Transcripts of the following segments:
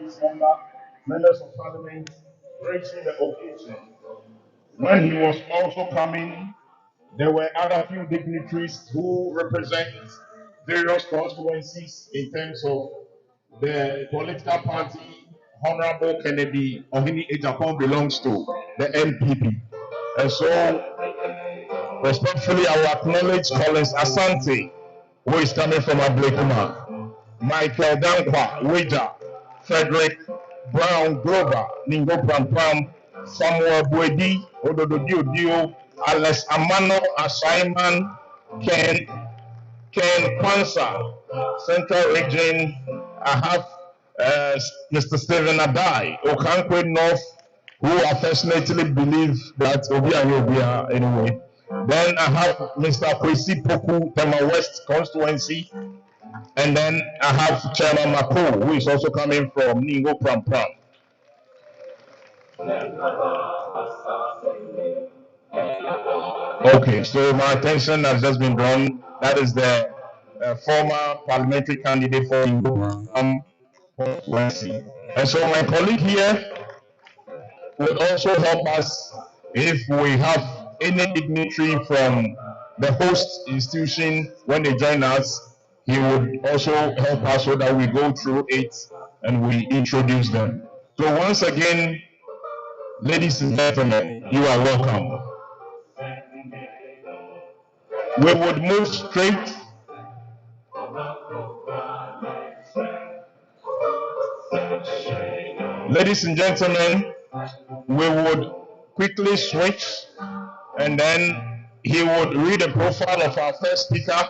this member, members of parliament, gracing the occasion. When he was also coming, there were other few dignitaries who represent various constituencies in terms of the political party Honorable Kennedy Ohini Agyapong belongs to, the NPP. And so, respectfully, I will acknowledge Collins Asante, who is coming from Ablekuma, Michael Dankwa, Wija, Frederick Brown Grover, Ningo Pram Pram, Samuel Buedi, Ododo Dio, Alex Amano Asaiman, Ken Kwanzaa, Central Region. I have Mr. Stephen Adai, Okankwe North, who affectionately believe that Obia anyway. Then I have Mr. Kwesi Poku, Tema West constituency. And then I have Chairman Mako, who is also coming from Ningo Pram Pram. Okay, so my attention has just been drawn. That is the former parliamentary candidate for Ningo Pram constituency. And so my colleague here would also help us if we have any dignitary from the host institution when they join us. He would also help us so that we go through it and we introduce them. So once again, ladies and gentlemen, you are welcome. We would move straight. Ladies and gentlemen, we would quickly switch and then he would read the profile of our first speaker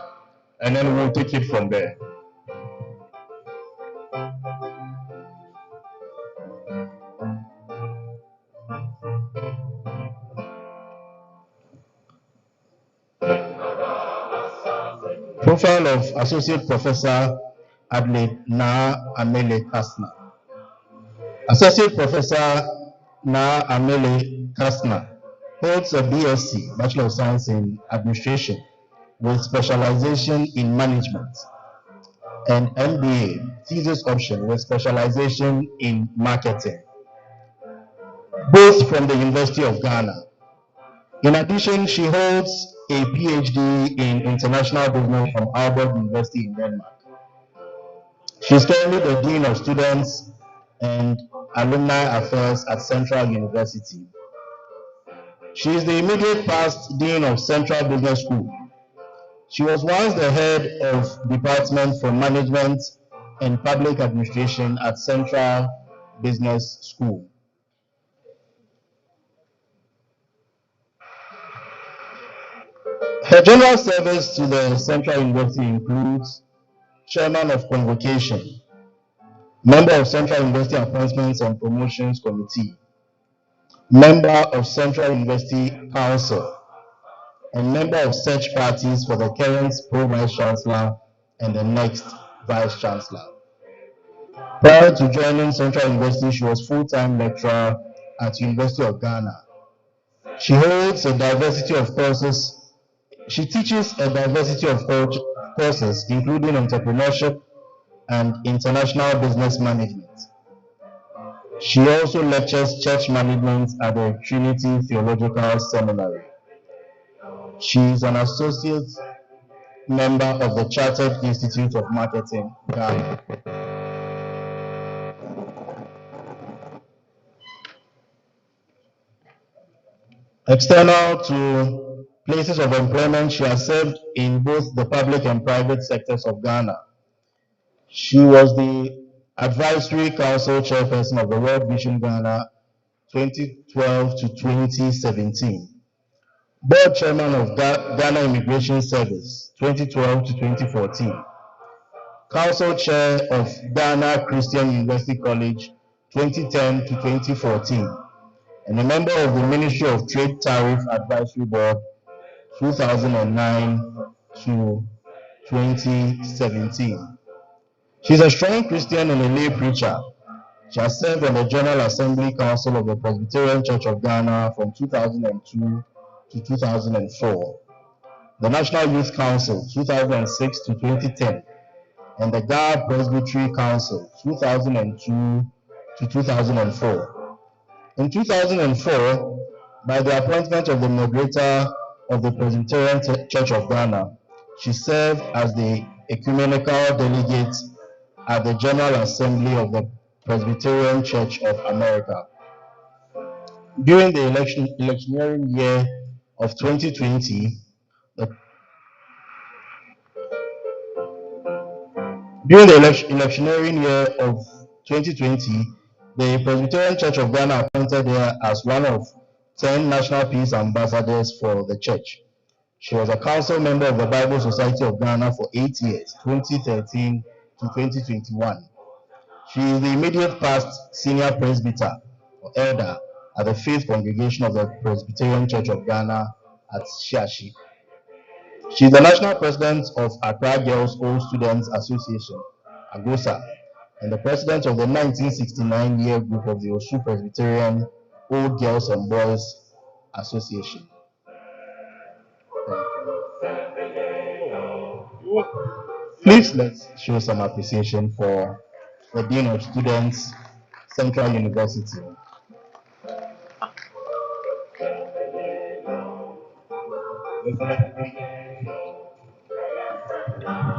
and then we'll take it from there. Profile of Associate Professor Adelaide Na Amele Kasna. Associate Professor Na Amele Kasna holds a BSc, Bachelor of Science in Administration, with specialization in management, and MBA, thesis option with specialization in marketing, both from the University of Ghana. In addition, she holds a PhD in international business from Aalborg University in Denmark. She is currently the Dean of Students and Alumni Affairs at Central University. She is the immediate past Dean of Central Business School. She was once the head of Department for Management and Public Administration at Central Business School. Her general service to the Central University includes Chairman of Convocation, Member of Central University Appointments and Promotions Committee, Member of Central University Council, and member of search parties for the current Pro-Vice Chancellor and the next Vice Chancellor. Prior to joining Central University, she was full-time lecturer at University of Ghana. She holds a diversity of courses. She teaches a diversity of courses, including entrepreneurship and international business management. She also lectures church management at the Trinity Theological Seminary. She is an associate member of the Chartered Institute of Marketing, Ghana. External to places of employment, she has served in both the public and private sectors of Ghana. She was the Advisory Council Chairperson of the World Vision Ghana 2012 to 2017. Board Chairman of Ghana Immigration Service 2012 to 2014. Council Chair of Ghana Christian University College 2010 to 2014. And a member of the Ministry of Trade Tariff Advisory Board 2009 to 2017. She's a strong Christian and a lay preacher. She has served on the General Assembly Council of the Presbyterian Church of Ghana from 2002 to 2004, the National Youth Council 2006 to 2010, and the Ghana Presbytery Council 2002 to 2004. In 2004, by the appointment of the moderator of the Presbyterian Church of Ghana, she served as the ecumenical delegate at the General Assembly of the Presbyterian Church of America. During the electioneering year of 2020, during the electioneering year of 2020, the Presbyterian Church of Ghana appointed her as one of 10 National Peace Ambassadors for the church. She was a council member of the Bible Society of Ghana for 8 years, 2013 to 2021. She is the immediate past senior presbyter or elder at the Faith Congregation of the Presbyterian Church of Ghana at Shiashi. She is the national president of Accra Girls Old Students Association, AGOSA, and the president of the 1969 year group of the Osu Presbyterian Old Girls and Boys Association. Please let's show some appreciation for the Dean of Students, Central University.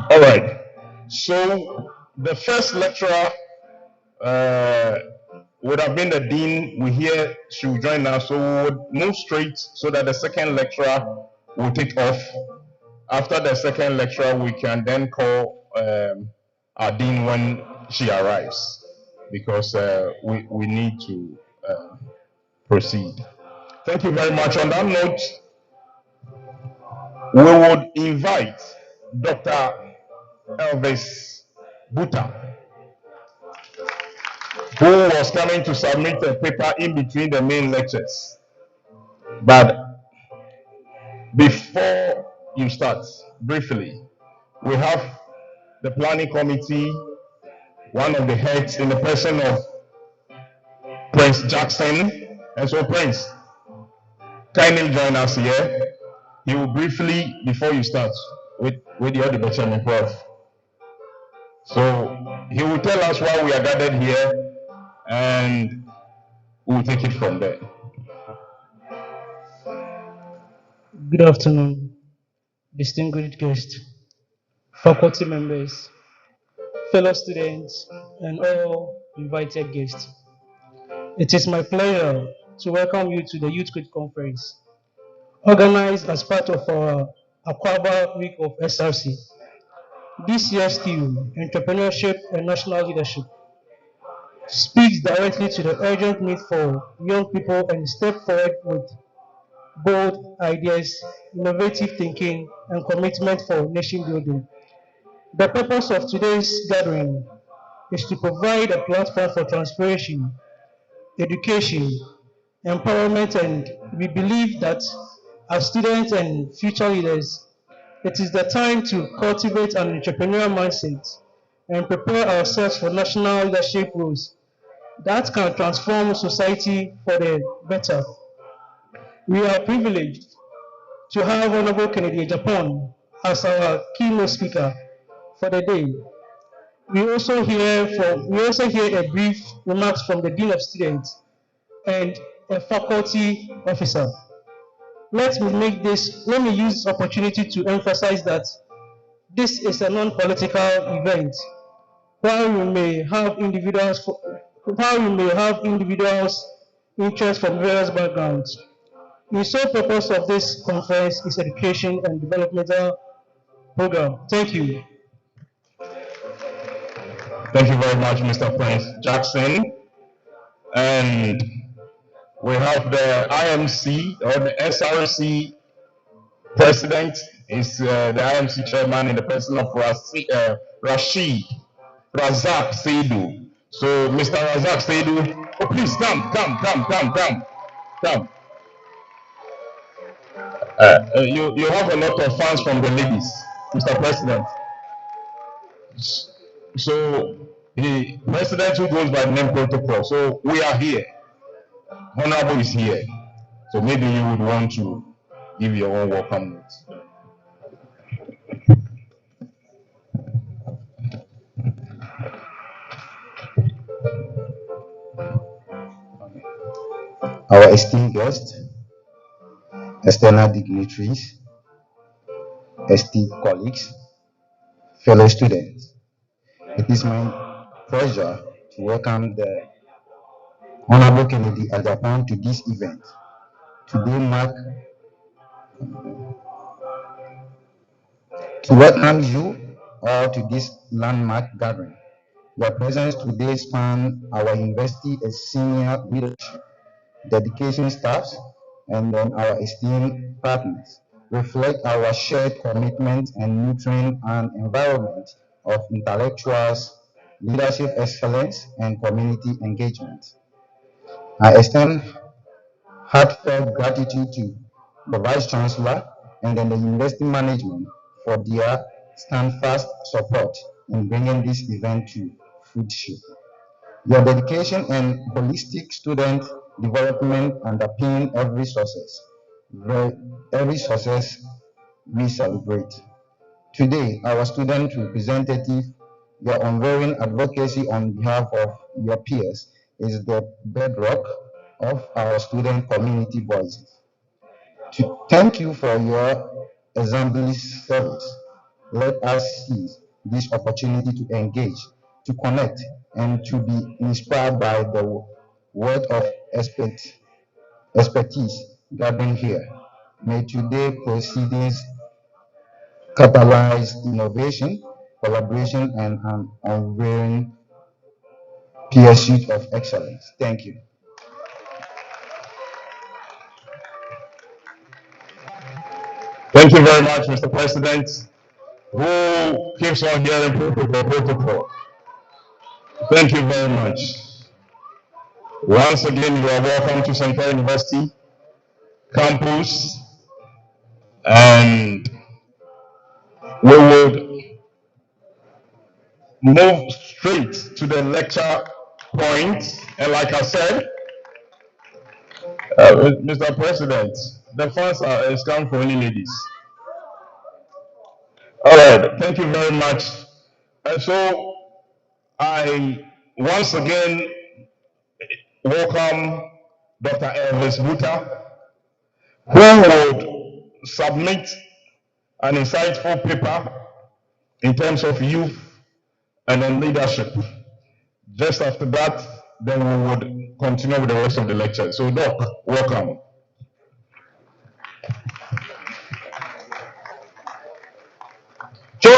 All right. So the first lecturer would have been the dean. We hear she will join us, so we would move straight so that the second lecturer will take off. After the second lecturer, we can then call our dean when she arrives, because we need to proceed. Thank you very much. On that note, we would invite Dr. Elvis Buta, who was coming to submit a paper in between the main lectures. But before you start, briefly, we have the planning committee, one of the heads in the person of Prince Jackson. And so Prince, kindly join us here. He will briefly, before you start, with the other Bachelor Prof. So he will tell us why we are gathered here, and we will take it from there. Good afternoon, distinguished guests, faculty members, fellow students, and all invited guests. It is my pleasure to welcome you to the Youth Crit Conference, organized as part of our Aquaba Week of SRC. This year's theme, Entrepreneurship and National Leadership, speaks directly to the urgent need for young people and step forward with bold ideas, innovative thinking, and commitment for nation building. The purpose of today's gathering is to provide a platform for transparency, education, empowerment, and we believe that as students and future leaders, it is the time to cultivate an entrepreneurial mindset and prepare ourselves for national leadership roles that can transform society for the better. We are privileged to have Honorable Kennedy Agyapong as our keynote speaker for the day. We also hear a brief remarks from the Dean of Students and a faculty officer. Let me use this opportunity to emphasize that this is a non-political event. While we may have individuals interests from various backgrounds, the sole purpose of this conference is education and developmental program. Thank you. Thank you very much, Mr. Prince Jackson. And we have the IMC or the SRC president, is the IMC chairman in the person of Rashid Razak Seidu. So, Mr. Razak Seidu, oh, please come. You have a lot of fans from the ladies, Mr. President. So, the president who goes by the name protocol. So, we are here. Honorable is here. So, maybe you would want to give your own welcome notes. our esteemed guests, external dignitaries, esteemed colleagues, fellow students. It is my pleasure to welcome the Honorable Kennedy Agyapong to this event. To welcome you all to this landmark gathering. Your presence today spans our university as senior leadership, dedication staffs, and then our esteemed partners reflect our shared commitment and nurturing an environment of intellectuals, leadership excellence, and community engagement. I extend heartfelt gratitude to the Vice Chancellor and then the University Management for their steadfast support in bringing this event to fruition. Your dedication and holistic student development underpin every success we celebrate. Today, our student representative, your unwavering advocacy on behalf of your peers is the bedrock of our student community voices. To thank you for your exemplary service, let us seize this opportunity to engage, to connect, and to be inspired by the word of expertise gathering here. May today's proceedings catalyze innovation, collaboration, and an unwavering pursuit of excellence. Thank you. Thank you very much, Mr. President, who keeps on hearing protocol. Thank you very much. Once again, you are welcome to Central University campus, and we would move straight to the lecture point. And like I said, Mr. President, the funds is come for only ladies. All right, thank you very much. And so I once again welcome Dr. Elvis Buta, who would submit an insightful paper in terms of youth and then leadership. Just after that, then we would continue with the rest of the lecture. So, Doc, welcome. Joy!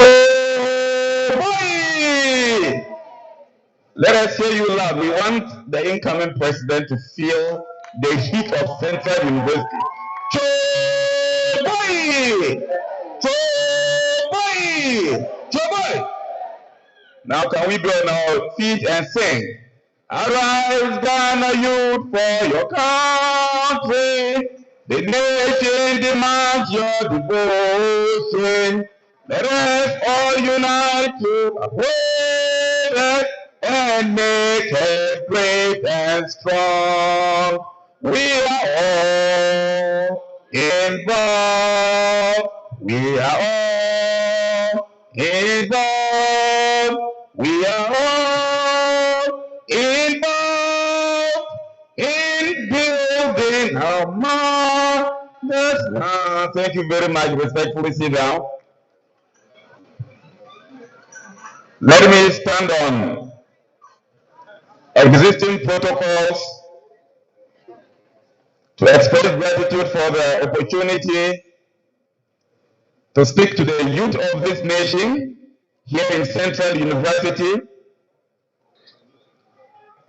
Let us hear you loud. We want the incoming president to feel the heat of Central University. Joy! Joy! Joy! Now can we be on our feet and sing? Arise, Ghana youth, for your country. The nation demands your devotion. Let us all unite to uphold it and make it great and strong. We are all involved. We are all involved. We are all involved in building our mother's land. Thank you very much. Respectfully sit down. Let me stand on existing protocols to express gratitude for the opportunity to speak to the youth of this nation here in Central University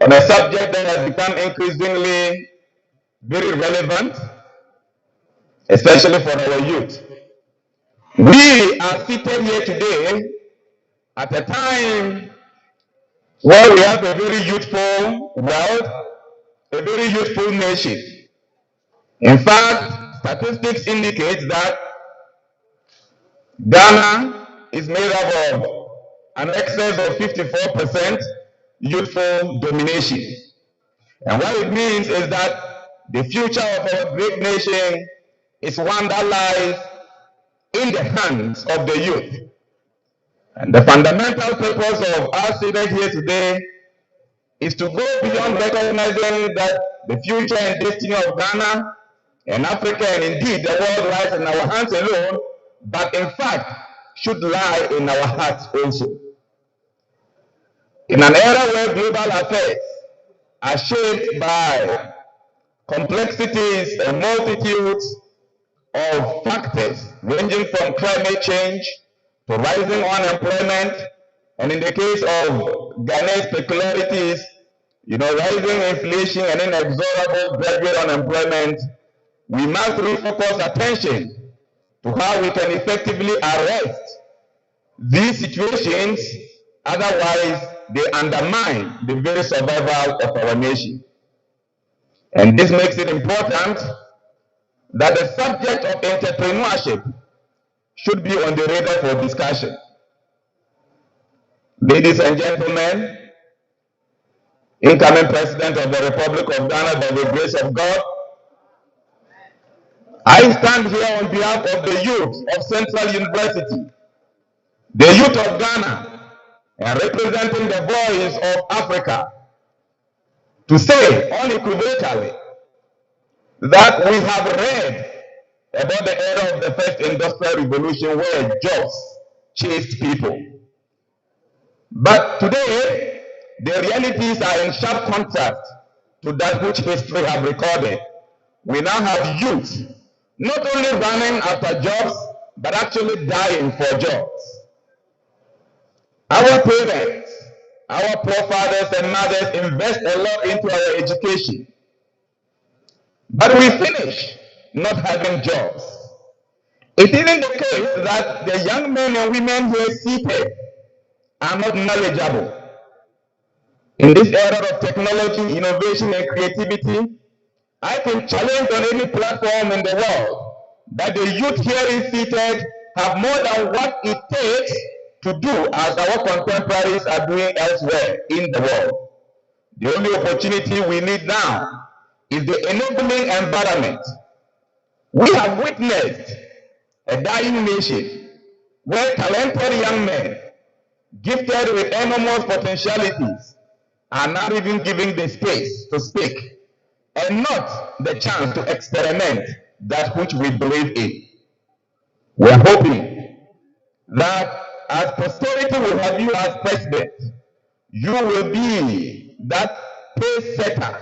on a subject that has become increasingly very relevant, especially for our youth. We are seated here today at a time where we have a very youthful world, a very youthful nation. In fact, statistics indicate that Ghana is made up of an excess of 54% youthful domination. And what it means is that the future of our great nation is one that lies in the hands of the youth. And the fundamental purpose of our sitting here today is to go beyond recognizing that the future and destiny of Ghana and Africa and indeed the world lies in our hands alone, but in fact should lie in our hearts also. In an era where global affairs are shaped by complexities and multitudes of factors ranging from climate change to rising unemployment, and in the case of Ghana's peculiarities, rising inflation and inexorable graduate unemployment, we must refocus attention to how we can effectively arrest these situations, otherwise they undermine the very survival of our nation. And this makes it important that the subject of entrepreneurship should be on the radar for discussion. Ladies and gentlemen, incoming President of the Republic of Ghana, by the grace of God, I stand here on behalf of the youth of Central University, the youth of Ghana, and representing the voice of Africa, to say unequivocally that we have read about the era of the first industrial revolution where jobs chased people. But today, the realities are in sharp contrast to that which history have recorded. We now have youth not only running after jobs, but actually dying for jobs. Our parents, our forefathers and mothers invest a lot into our education, but we finish not having jobs. It isn't the case that the young men and women here seated are not knowledgeable. In this era of technology, innovation, and creativity, I can challenge on any platform in the world that the youth here seated have more than what it takes to do as our contemporaries are doing elsewhere in the world. The only opportunity we need now is the enabling environment. We have witnessed a dying nation where talented young men, gifted with enormous potentialities, are not even given the space to speak and not the chance to experiment that which we believe in. We're hoping that as posterity will have you as president, you will be that pace setter,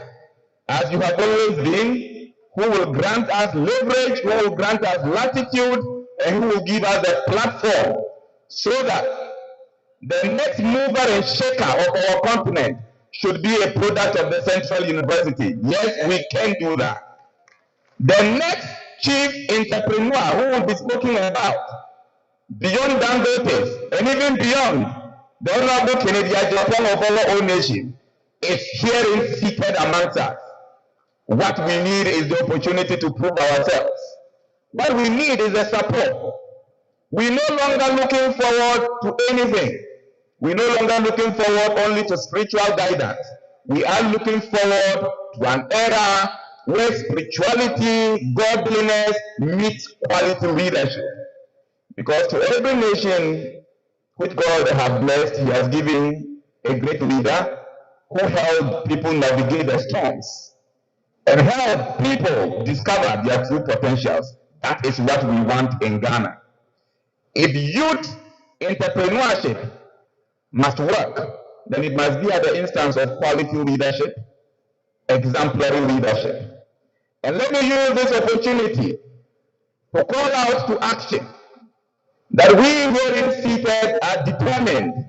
as you have always been, who will grant us leverage, who will grant us latitude, and who will give us a platform so that the next mover and shaker of our continent should be a product of the Central University. Yes, we can do that. The next chief entrepreneur who will be spoken about, beyond Dangote and even beyond the Honorable Kennedy Agyapong of our own nation, is here seated amongst us. What we need is the opportunity to prove ourselves. What we need is the support. We're no longer looking forward to anything. We're no longer looking forward only to spiritual guidance. We are looking forward to an era where spirituality, godliness meets quality leadership. Because to every nation which God has blessed, He has given a great leader who helped people navigate the storms and help people discover their true potentials. That is what we want in Ghana. If youth entrepreneurship must work, then it must be at the instance of quality leadership, exemplary leadership. And let me use this opportunity to call out to action that we here seated are determined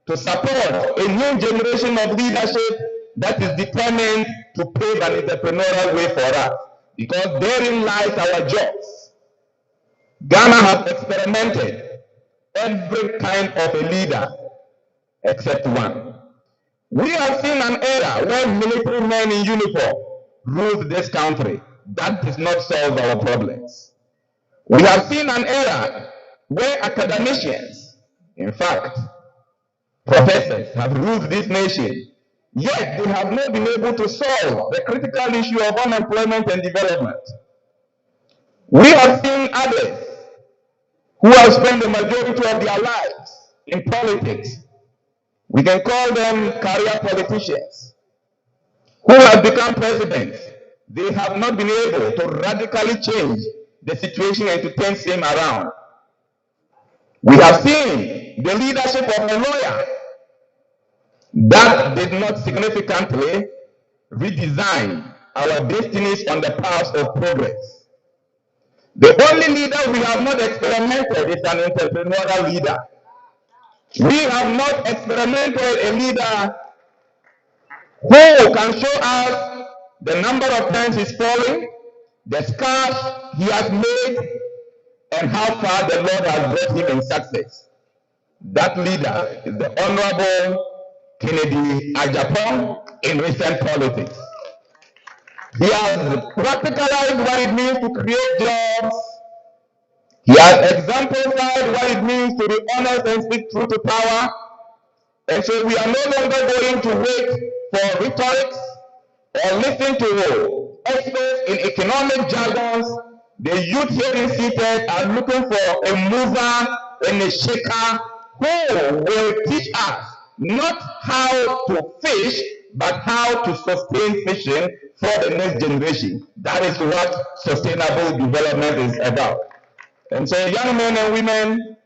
to support a new generation of leadership that is determined to pave an entrepreneurial way for us, because therein lies our jobs. Ghana has experimented every kind of a leader except one. We have seen an era where military men in uniform ruled this country. That does not solve our problems. We have seen an era where academicians, in fact, professors, have ruled this nation, yet they have not been able to solve the critical issue of unemployment and development. We have seen others who have spent the majority of their lives in politics, We can call them career politicians who have become presidents. They have not been able to radically change the situation and to turn things around. We have seen the leadership of a lawyer that did not significantly redesign our destinies on the path of progress. The only leader we have not experimented is an entrepreneurial leader. We have not experimented a leader who can show us the number of times he's falling, the scars he has made, and how far the Lord has brought him in success. That leader is the Honorable Kennedy Agyapong in recent politics. He has practicalized what it means to create jobs. He has exemplified what it means to be honest and speak truth to power. And so we are no longer going to wait for rhetoric or listen to experts in economic jargons. The youth here seated are looking for a mover and a shaker who will teach us not how to fish, but how to sustain fishing for the next generation. That is what sustainable development is about. And so, young men and women,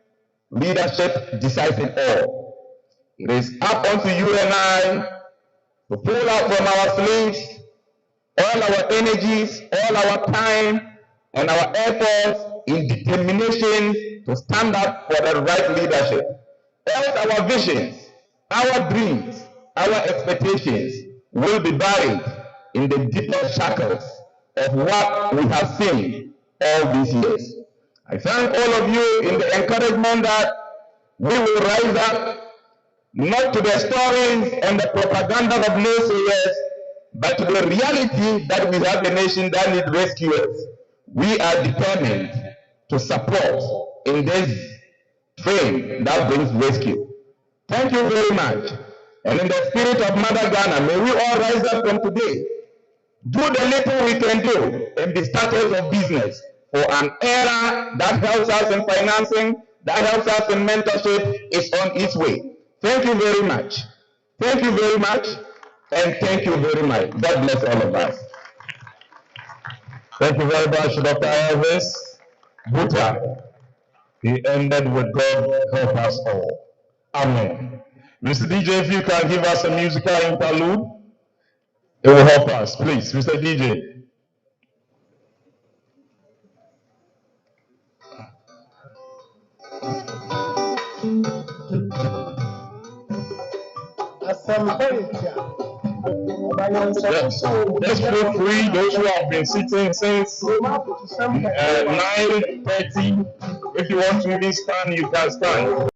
leadership decides it all. It is up unto you and I to pull out from our sleeves all our energies, all our time, and our efforts in determination to stand up for the right leadership. Else our visions, our dreams, our expectations will be buried in the deeper shackles of what we have seen all these years. I thank all of you in the encouragement that we will rise up not to the stories and the propaganda of naysayers, but to the reality that we have a nation that needs rescuers. We are determined to support in this train that brings rescue. Thank you very much. And in the spirit of Mother Ghana, may we all rise up from today, do the little we can do, and be starters of business for an era that helps us in financing, that helps us in mentorship, is on its way. Thank you very much. Thank you very much. And thank you very much. God bless all of us. Thank you very much, Dr. Elvis Buta. He ended with God help us all. Amen. Mr. DJ, if you can give us a musical interlude, it will help us. Please, Mr. DJ. Let's feel free, those who have been sitting since 9:30. If you want to even stand, you can stand.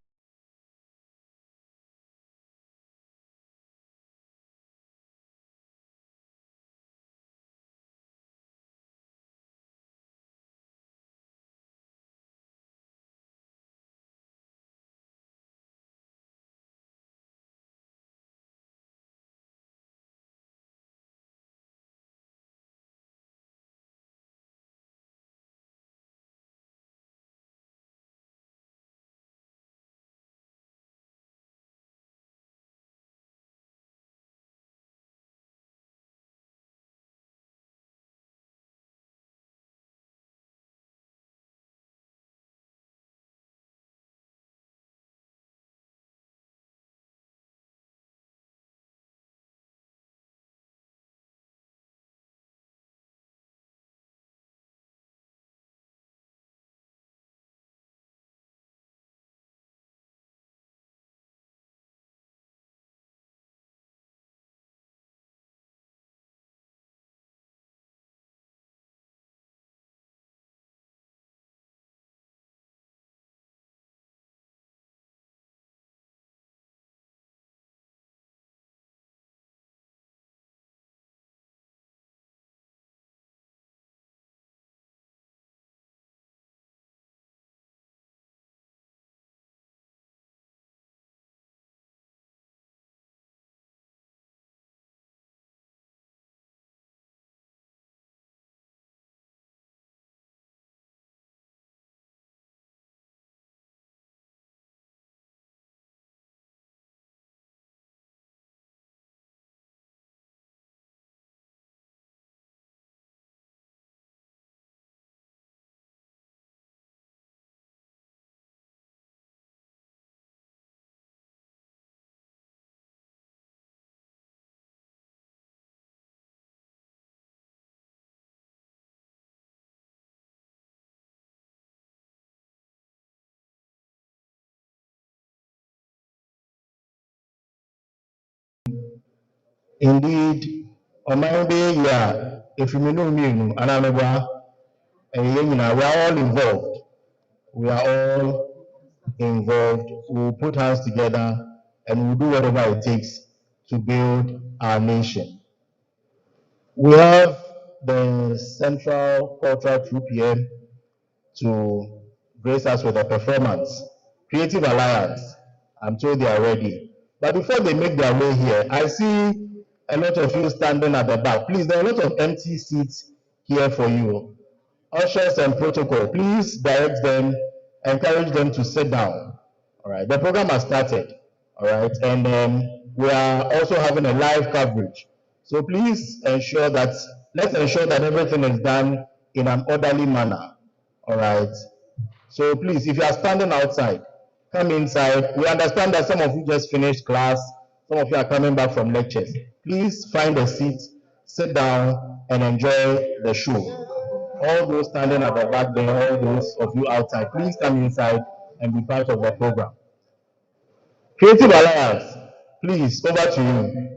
Indeed, on my day, yeah, if you know me, and we are all involved. We are all involved. We'll put hands together and we'll do whatever it takes to build our nation. We have the Central Cultural 2 p.m. to grace us with a performance. Creative Alliance, I'm told they are ready. But before they make their way here, I see a lot of you standing at the back. Please, there are a lot of empty seats here for you. Ushers and protocol, please direct them, encourage them to sit down. All right, the program has started. All right, and we are also having a live coverage. So please let's ensure that everything is done in an orderly manner. All right. So please, if you are standing outside, come inside. We understand that some of you just finished class, some of you are coming back from lectures. Please find a seat, sit down, and enjoy the show. All those standing at the back there, all those of you outside, please come inside and be part of the program. Creative Alliance, please, over to you.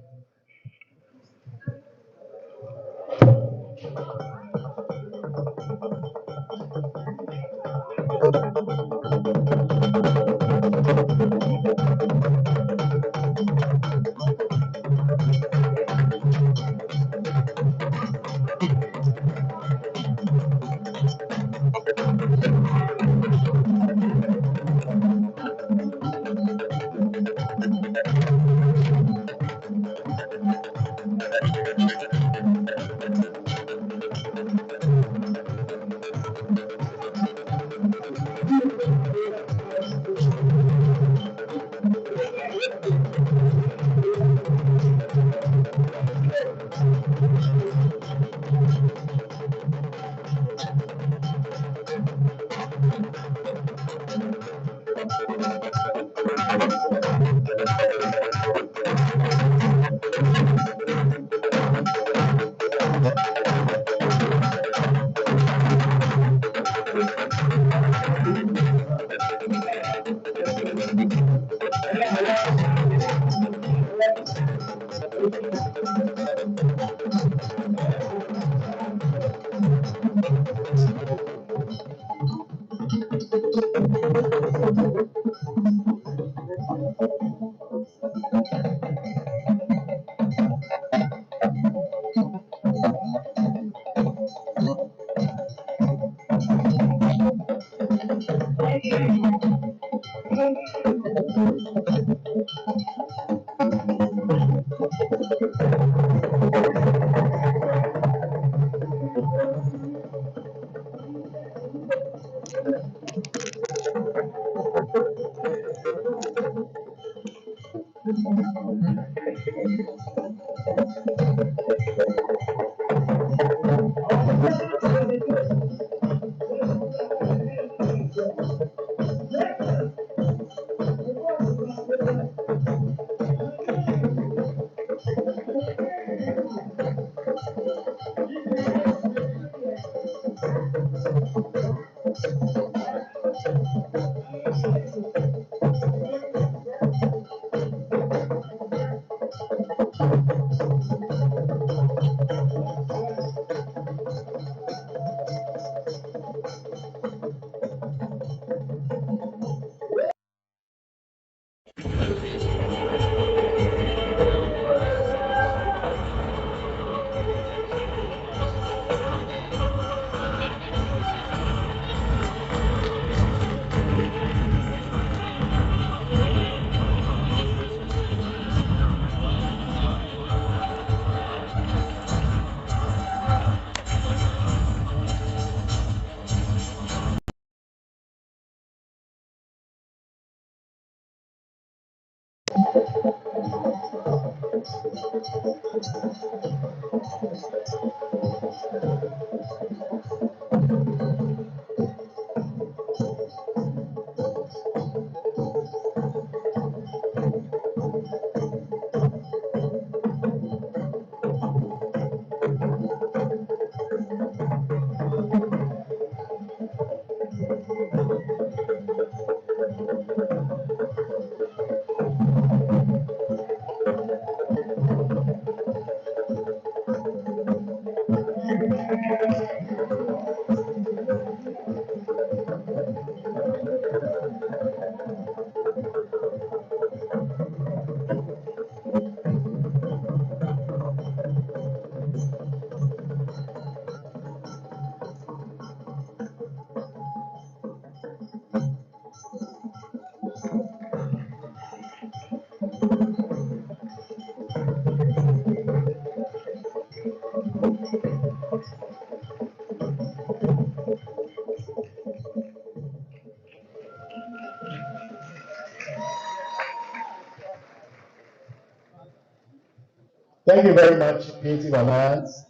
Thank you very much, Creative Alliance.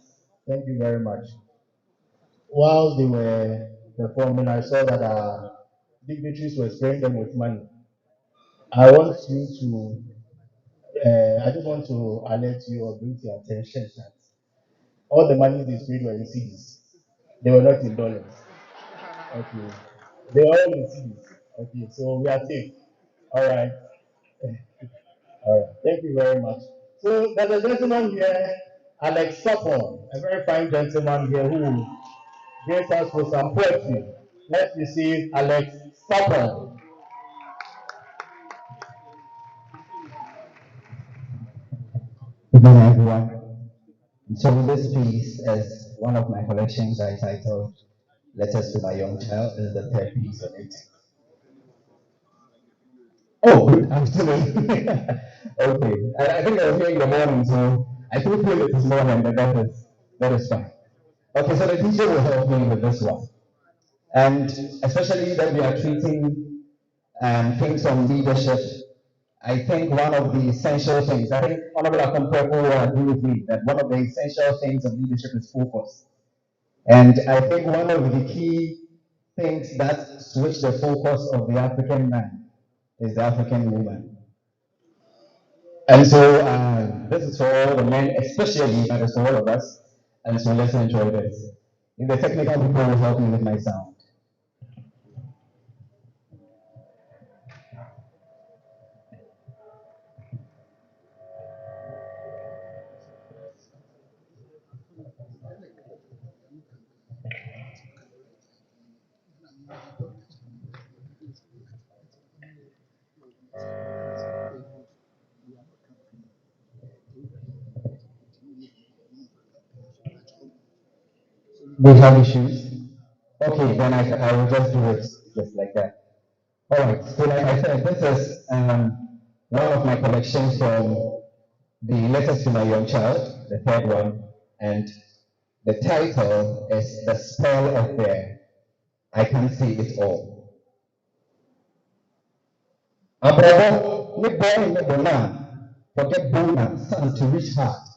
Thank you very much. While they were performing, I saw that dignitaries were spraying them with money. I want you I just want to alert you or bring to your attention that all the money they sprayed were in cedis. They were not in dollars. Okay. They were all in cedis. Okay, so we are safe. All right. All right. Thank you very much. So there's a gentleman here, Alex Sapon, a very fine gentleman here who grace us with some poetry. Let's receive Alex Sapon. Good morning, everyone. So this piece is one of my collections I titled Letters to My Young Child. This is the third piece on it. Oh, good afternoon. Okay, I think I was here in the morning, so I couldn't feel it this morning, but that is fine. Okay, so the teacher will help me with this one. And especially that we are treating things on leadership, I think one of the essential things, I think Honorable Akampepo will agree with me that one of the essential things of leadership is focus. And I think one of the key things that switch the focus of the African man is the African woman. And so this is for all the men, especially, but it's for all of us. And so let's enjoy this. If the technical people will help me with my sound. We have issues. Okay, then I will just do it just like that. All right. So like I said, this is one of my collections from the Letters to My Young Child, the third one, and the title is The Spell of Fear. I Can See It All. Abrabo, ne boy ne bona, forget bona, son to reach heart.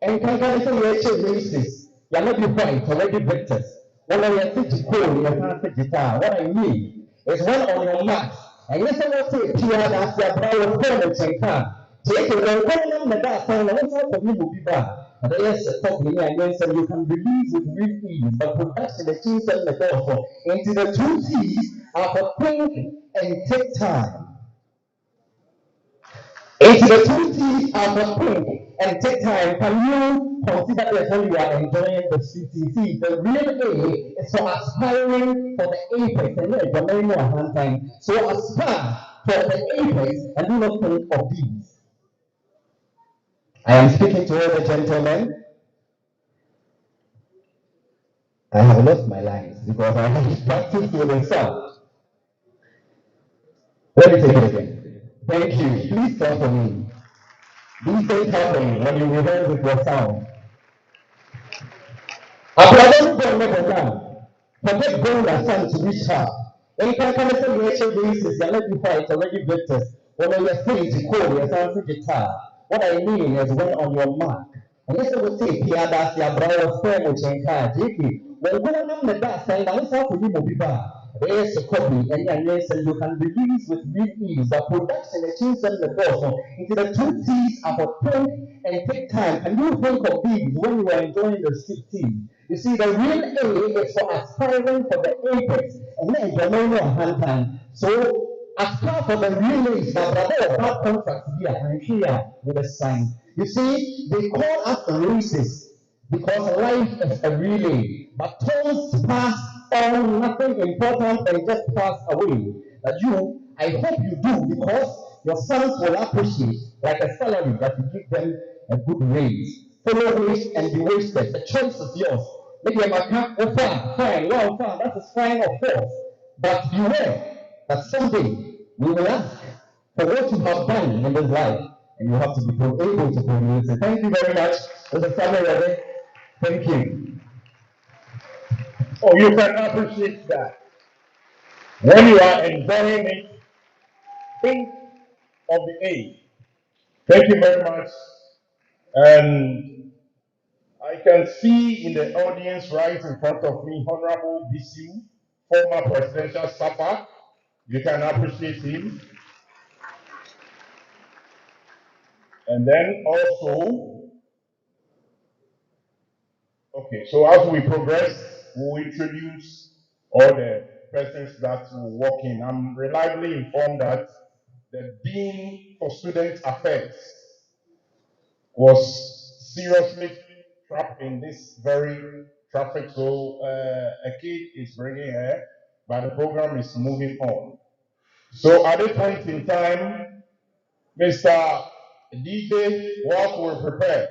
And can say we races. You're not the white, already victors. When I say to cool, you can't say guitar. What I mean is one on your mark. And you say what say Pierre that's your brother permit and car. Take it when one of that time, and what's up for you will be bad. And yes, talk me and then say you can release with real ease, but production the things and the door into the two T's are for think and take time. It's the two T's are for think and take time. Can you consider this when you are enjoying the CTC? The real A is for aspiring for the apex and not the main one time. So aspire for the apex and do not think of these. I am speaking to all the gentlemen. I have lost my lines because I have practiced with the sound. Let me take it again. Thank you. Please clap for me. These things happen when you rehearse with your sound. Abraham don't never done. Forget going your son to reach her. Any kind of celebration basis, you're not before it's already victors. When you're free to call your son to guitar. What I mean is when on your mark. And this will say, Pia das ya brother friend which in car, JP. When going on the back side, I was out for you will be back. There's a copy, and yes, you can release with real ease. The production, the change and the boss. Into the two T's are for think and take time. And you think of these when you are enjoying the CT. You see, the real A is for aspiring for the apex, and then the manual hand time. So, aspire for the real A, now brother, bad contract here and here with a sign. You see, they call us racists because life is a relay, but tones pass on, nothing important and just pass away. But you, I hope you do because your sons will appreciate like a salary that you give them a good raise. Follow waste and be wasted. The choice is yours. Maybe I'm fine, well, fine, that is fine, of course. But beware that someday we will ask for what you have done in this life, and you have to be able to produce it. Thank you very much. Mr. Samuel, thank you. Oh, you can appreciate that. When you are enjoying it, think of the A. Thank you very much, And I can see in the audience right in front of me, Honorable BC, former presidential staffer. You can appreciate him. And then also, okay, so as we progress, we'll introduce all the persons that will walk in. I'm reliably informed that the Dean for Student Affairs was seriously trapped in this very traffic, so a kid is bringing her, but the program is moving on. So at this point in time, Mr. DJ, whilst we're prepared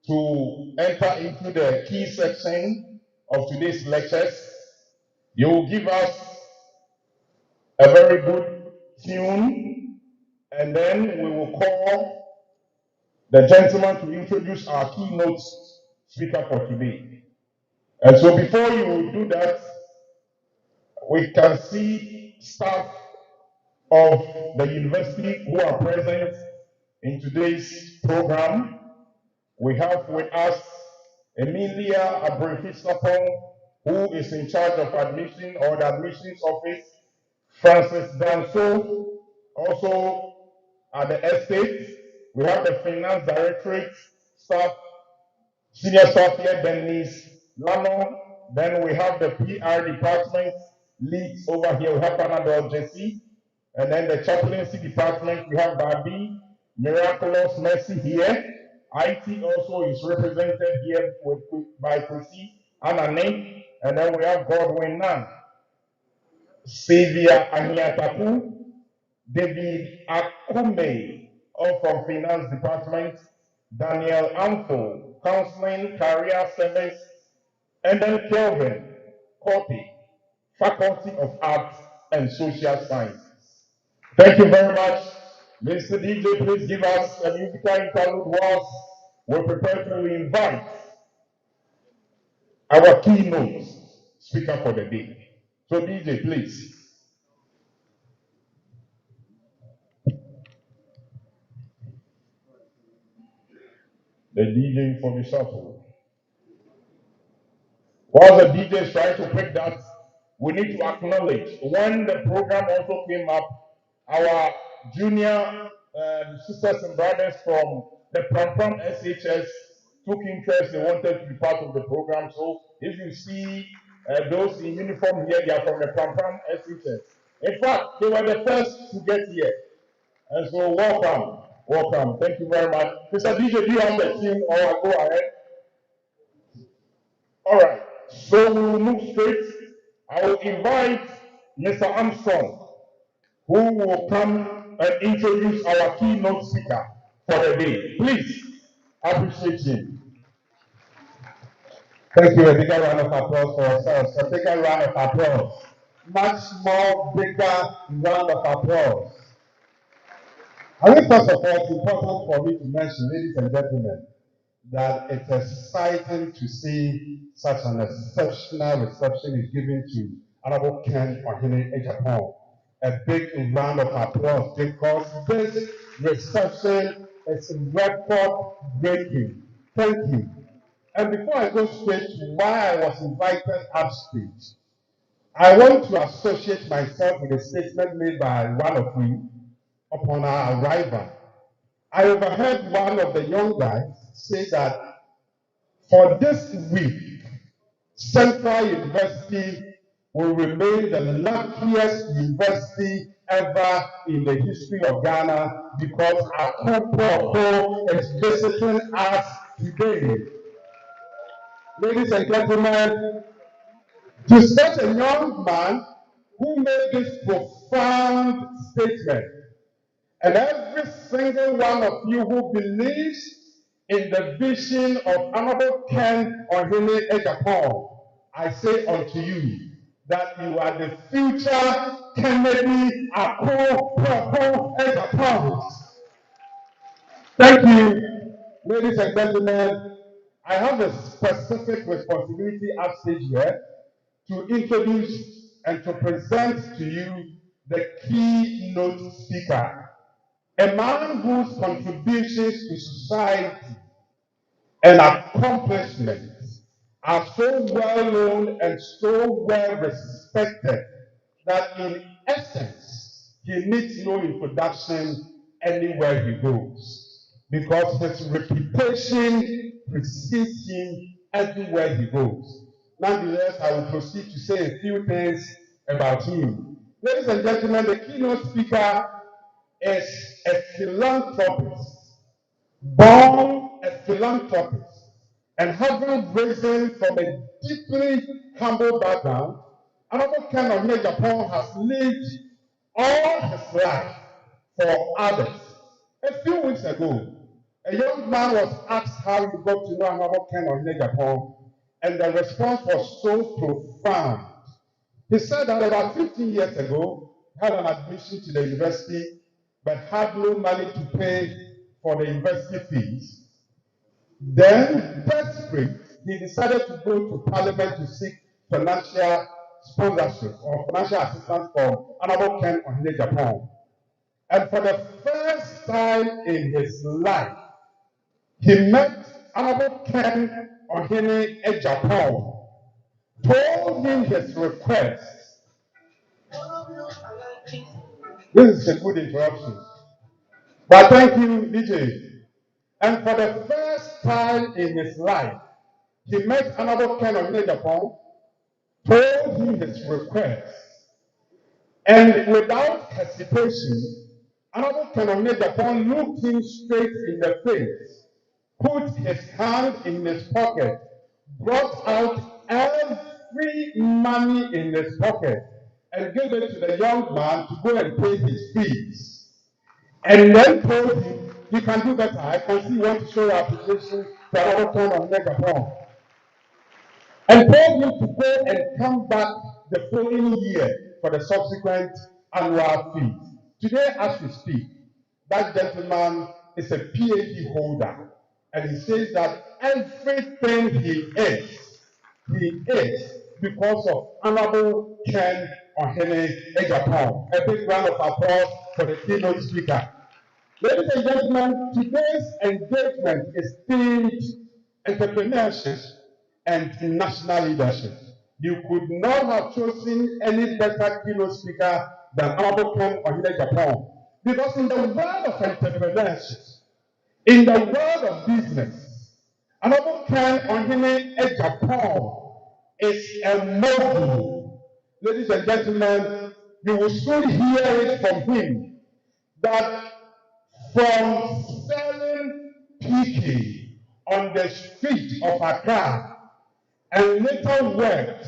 to enter into the key section of today's lectures, you will give us a very good tune, and then we will call the gentleman to introduce our keynote speaker for today. And so before you do that, we can see staff of the university who are present in today's program. We have with us Emilia Abrifisapong, who is in charge of admission or the admissions office. Francis Danso, also at the estate. We have the finance directorate staff, senior staff here, Denise Lano. Then we have the PR department leads over here. We have Panadol Jesse. And then the chaplaincy department, we have Babi, Miraculous Mercy here. IT also is represented here by Chrissy Anane. And then we have Godwin Nan, Xavier Aniatapu, David Akume, all from Finance Department, Daniel Amfo, Counseling, Career Service, and then Kelvin Kopi, Faculty of Arts and Social Sciences. Thank you very much. Mr. DJ, please give us a musical interlude whilst we're prepared to invite our keynote speaker for the day. So DJ, please. The DJ for the shuffle. While the DJ is trying to pick that, we need to acknowledge when the program also came up, our junior sisters and brothers from the Pram SHS took interest. They wanted to be part of the program. So if you see those in uniform here, they are from the Pram SHS. In fact, they were the first to get here. And so welcome, welcome. Thank you very much. Mr. DJ, do you have the tune or I'll go ahead? All right, so we will move straight. I will invite Mr. Armstrong, who will come and introduce our keynote speaker for the day. Please appreciate him. Thank you. A bigger round of applause for ourselves. A bigger round of applause. Much more bigger round of applause. I think first of all, it's important for me to mention, ladies and gentlemen, that it's exciting to see such an exceptional reception is given to Honorable Ken Ohene Agyapong. A big round of applause because this reception is record breaking. Thank you. And before I go straight to why I was invited upstage, I want to associate myself with a statement made by one of you upon our arrival. I overheard one of the young guys say that for this week, Central University will remain the luckiest university ever in the history of Ghana because Agyapong is visiting us today. Ladies and gentlemen, to such a young man who made this profound statement, and every single one of you who believes in the vision of Honorable Ken Ohene Agyapong, I say unto you that you are the future Kennedy Agyapong. Thank you, ladies and gentlemen. I have a specific responsibility upstage here to introduce and to present to you the keynote speaker, a man whose contributions to society and accomplishments are so well known and so well respected that in essence, he needs no introduction anywhere he goes, because his reputation precedes him everywhere he goes. Nonetheless, I will proceed to say a few things about him. Ladies and gentlemen, the keynote speaker is a philanthropist, born a philanthropist, and having risen from a deeply humble background, Agyapong of Agyapong has lived all his life for others. A few weeks ago, a young man was asked how he got to know Agyapong of Agyapong, and the response was so profound. He said that about 15 years ago, he had an admission to the university, but had no money to pay for the university fees. Then, desperate, he decided to go to Parliament to seek financial sponsorship or financial assistance from Agyapong of Agyapong. And for the first time in his life, he met Agyapong of Agyapong, told him his request. This is a good introduction. But thank you, DJ. And for the first time in his life, he met Agyapong of Agyapong, told him his request, and without hesitation, Agyapong of Agyapong looked him straight in the face, put his hand in his pocket, brought out every money in his pocket, and gave it to the young man to go and pay his fees. And then told him, you can do better. I can see you want to show your appreciation to Agyapong of Agyapong. And told him to go and come back the following year for the subsequent annual fees. Today, as we speak, that gentleman is a PhD holder, and he says that everything he is because of Honorable Ken Ohene Agyapong. A big round of applause for the keynote speaker. Ladies and gentlemen, today's engagement is themed entrepreneurship and national leadership. You could not have chosen any better keynote speaker than Agyapong of Agyapong. Because in the world of entrepreneurship, in the world of business, Agyapong of Agyapong is a mogul. Ladies and gentlemen, you will soon hear it from him that from selling PK on the street of Accra and later worked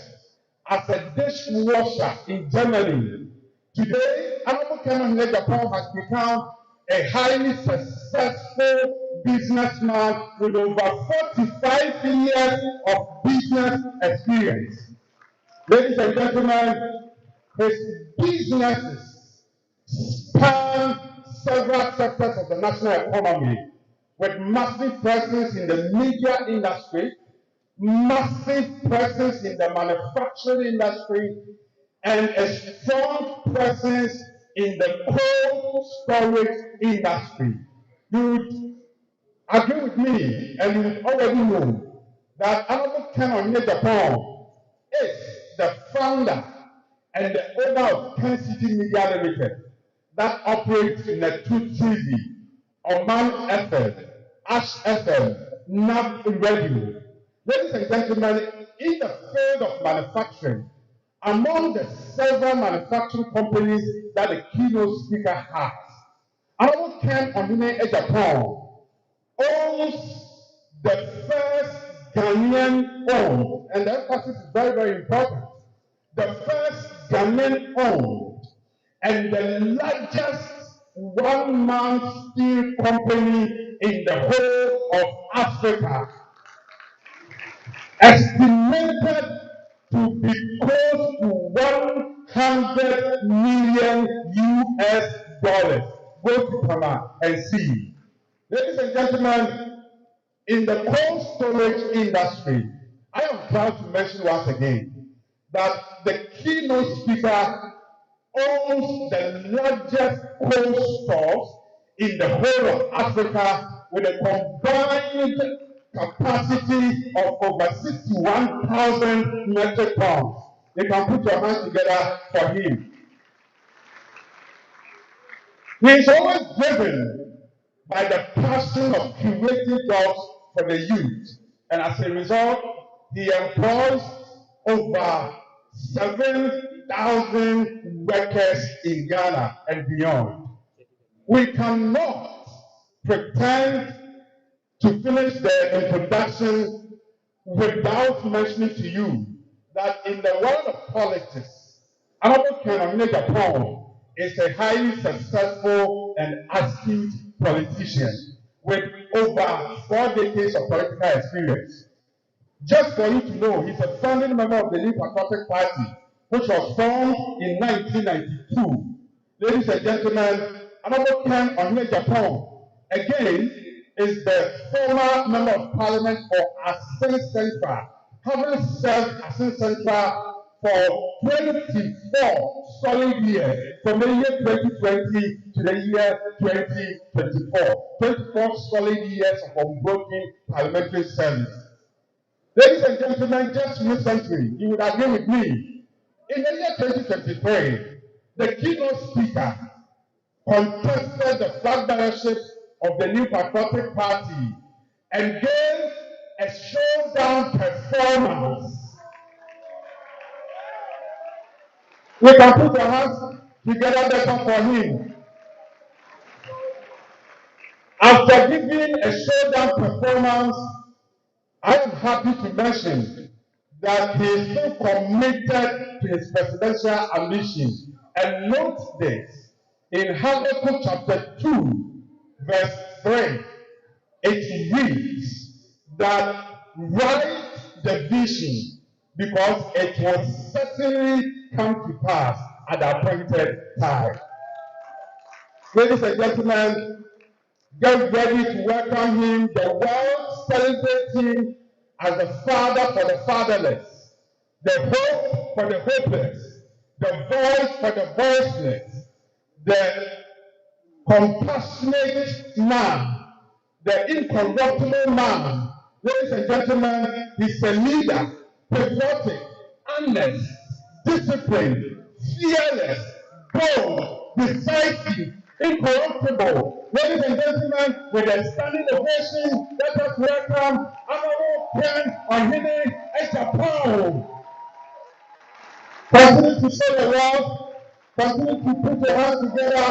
as a dishwasher in Germany. Today, Agyapong of Agyapong has become a highly successful businessman with over 45 years of business experience. Ladies and gentlemen, his businesses span several sectors of the national economy, with massive presence in the media industry, massive presence in the manufacturing industry, and a strong presence in the cold storage industry. You would agree with me, and you would already know that Agyapong of Agyapong is the founder and the owner of 10 City Media Limited that operates in the 2 TV, Oman FM, Ash FM, NAB Radio. Ladies and gentlemen, in the field of manufacturing, among the several manufacturing companies that the keynote speaker has, Agyapong of Agyapong owns the first Ghanaian owned, and the emphasis is very, very important, the first Ghanaian owned and the largest one-man steel company in the whole of Africa, estimated to be close to 100 million US dollars. Go to Panama and see. Ladies and gentlemen, in the cold storage industry, I am proud to mention once again that the keynote speaker owns the largest cold stores in the whole of Africa with a combined capacity of over 61,000 metric tons. You can put your hands together for him. He is always driven by the passion of creating jobs for the youth. And as a result, he employs over 7,000 workers in Ghana and beyond. We cannot pretend to finish the introduction without mentioning to you that in the world of politics, Agyapong Agyapong is a highly successful and astute politician with over 4 decades of political experience. Just for you to know, he's a founding member of the New Patriotic Party, which was formed in 1992. Ladies and gentlemen, Agyapong Agyapong, again, is the former member of parliament for Asin Central, having served Asin Central for 24 solid years, from the year 2020 to the year 2024. 24 solid years of unbroken parliamentary service. Ladies and gentlemen, just recently, you would agree with me, in the year 2023, the keynote speaker contested the flag bearership of the New Patriotic Party and gave a showdown performance. We can put our hands together better for him. After giving a showdown performance, I am happy to mention that he is still committed to his presidential ambition. And note this, in Habakkuk chapter 2, verse 3, it reads that write the vision because it will certainly come to pass at the appointed time. Ladies and gentlemen, get ready to welcome him. The world celebrates him as the father for the fatherless, the hope for the hopeless, the voice for the voiceless, the compassionate man, the incorruptible man. Ladies and gentlemen, he's a leader, patriotic, honest, disciplined, fearless, bold, decisive, incorruptible. Ladies and gentlemen, with a standing ovation, let us welcome Amoah and Agyapong. Continue to show the world, continue to put your hands together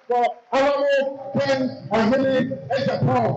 for Amoah and Agyapong.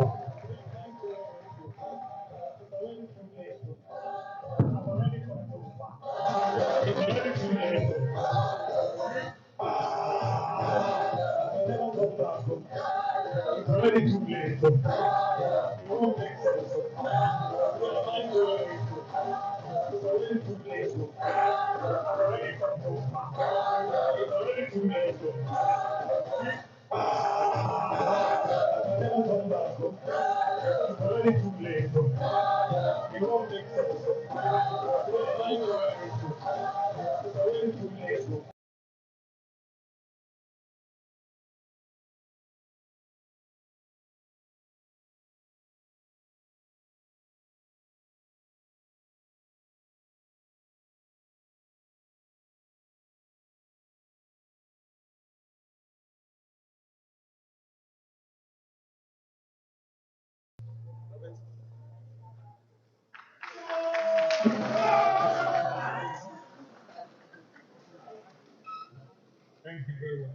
Thank you very much.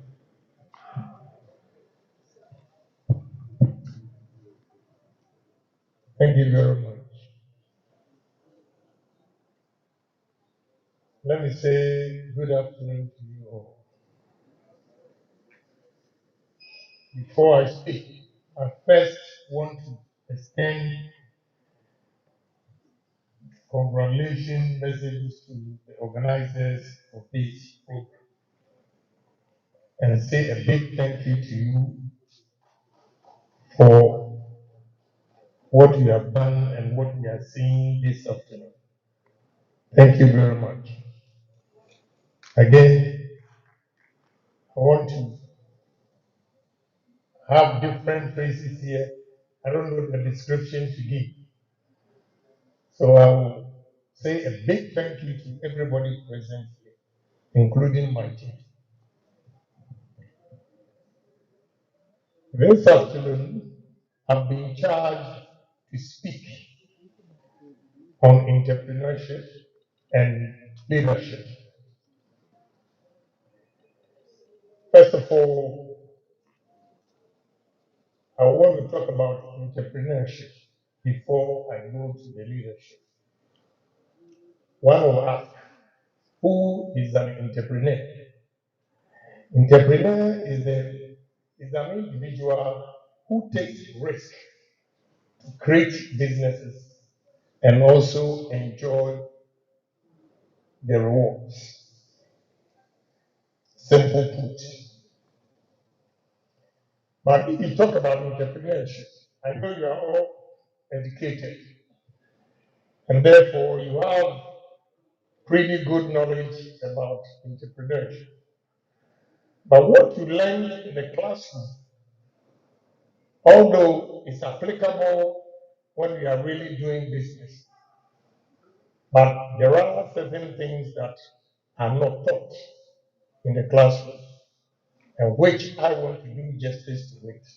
Thank you very much. Let me say good afternoon to you all. Before I speak, I first want to extend congratulations messages to the organizers of this program and say a big thank you to you for what you have done and what we are seeing this afternoon. Thank you very much. Again, I want to have different phrases here. I don't know the description to give. So I will say a big thank you to everybody present here, including my team. This afternoon, I've been charged to speak on entrepreneurship and leadership. First of all, I want to talk about entrepreneurship before I go to the leadership. One will ask, who is an entrepreneur? Entrepreneur is an individual who takes risk to create businesses and also enjoy the rewards. Simple put. But if you talk about entrepreneurship, I know you are all educated, and therefore you have pretty good knowledge about entrepreneurship. But what you learn in the classroom, although it's applicable when we are really doing business, but there are certain things that are not taught in the classroom, and which I want to do justice to it,